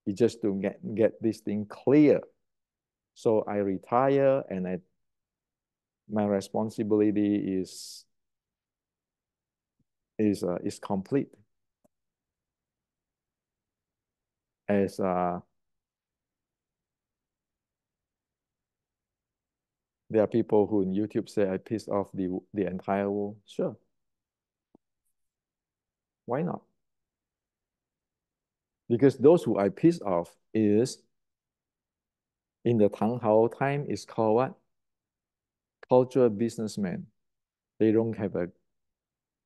It's just to get this thing clear. So I retire and my responsibility is complete. As there are people who in YouTube say I pissed off the entire world. Sure. Why not? Because those who I pissed off is in the Tang Hao time is called what? Cultural businessmen. They don't have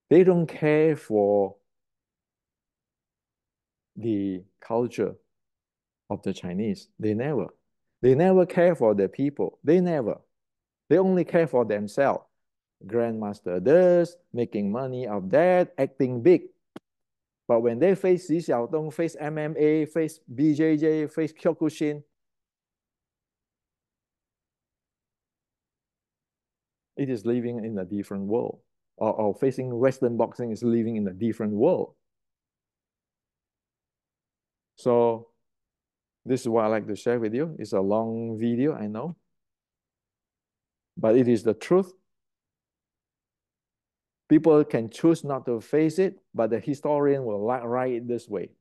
they don't care for the culture of the Chinese. They never care for the people. They never. They only care for themselves. Grandmaster this, making money of that, acting big. But when they face Xi Xiaodong, face MMA, face BJJ, face Kyokushin, it is living in a different world. Or facing Western boxing is living in a different world. So this is what I like to share with you. It's a long video, I know. But it is the truth. People can choose not to face it, but the historian will write it this way.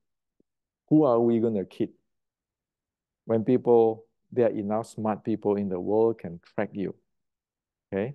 Who are we going to kid? When there are enough smart people in the world can track you. Okay?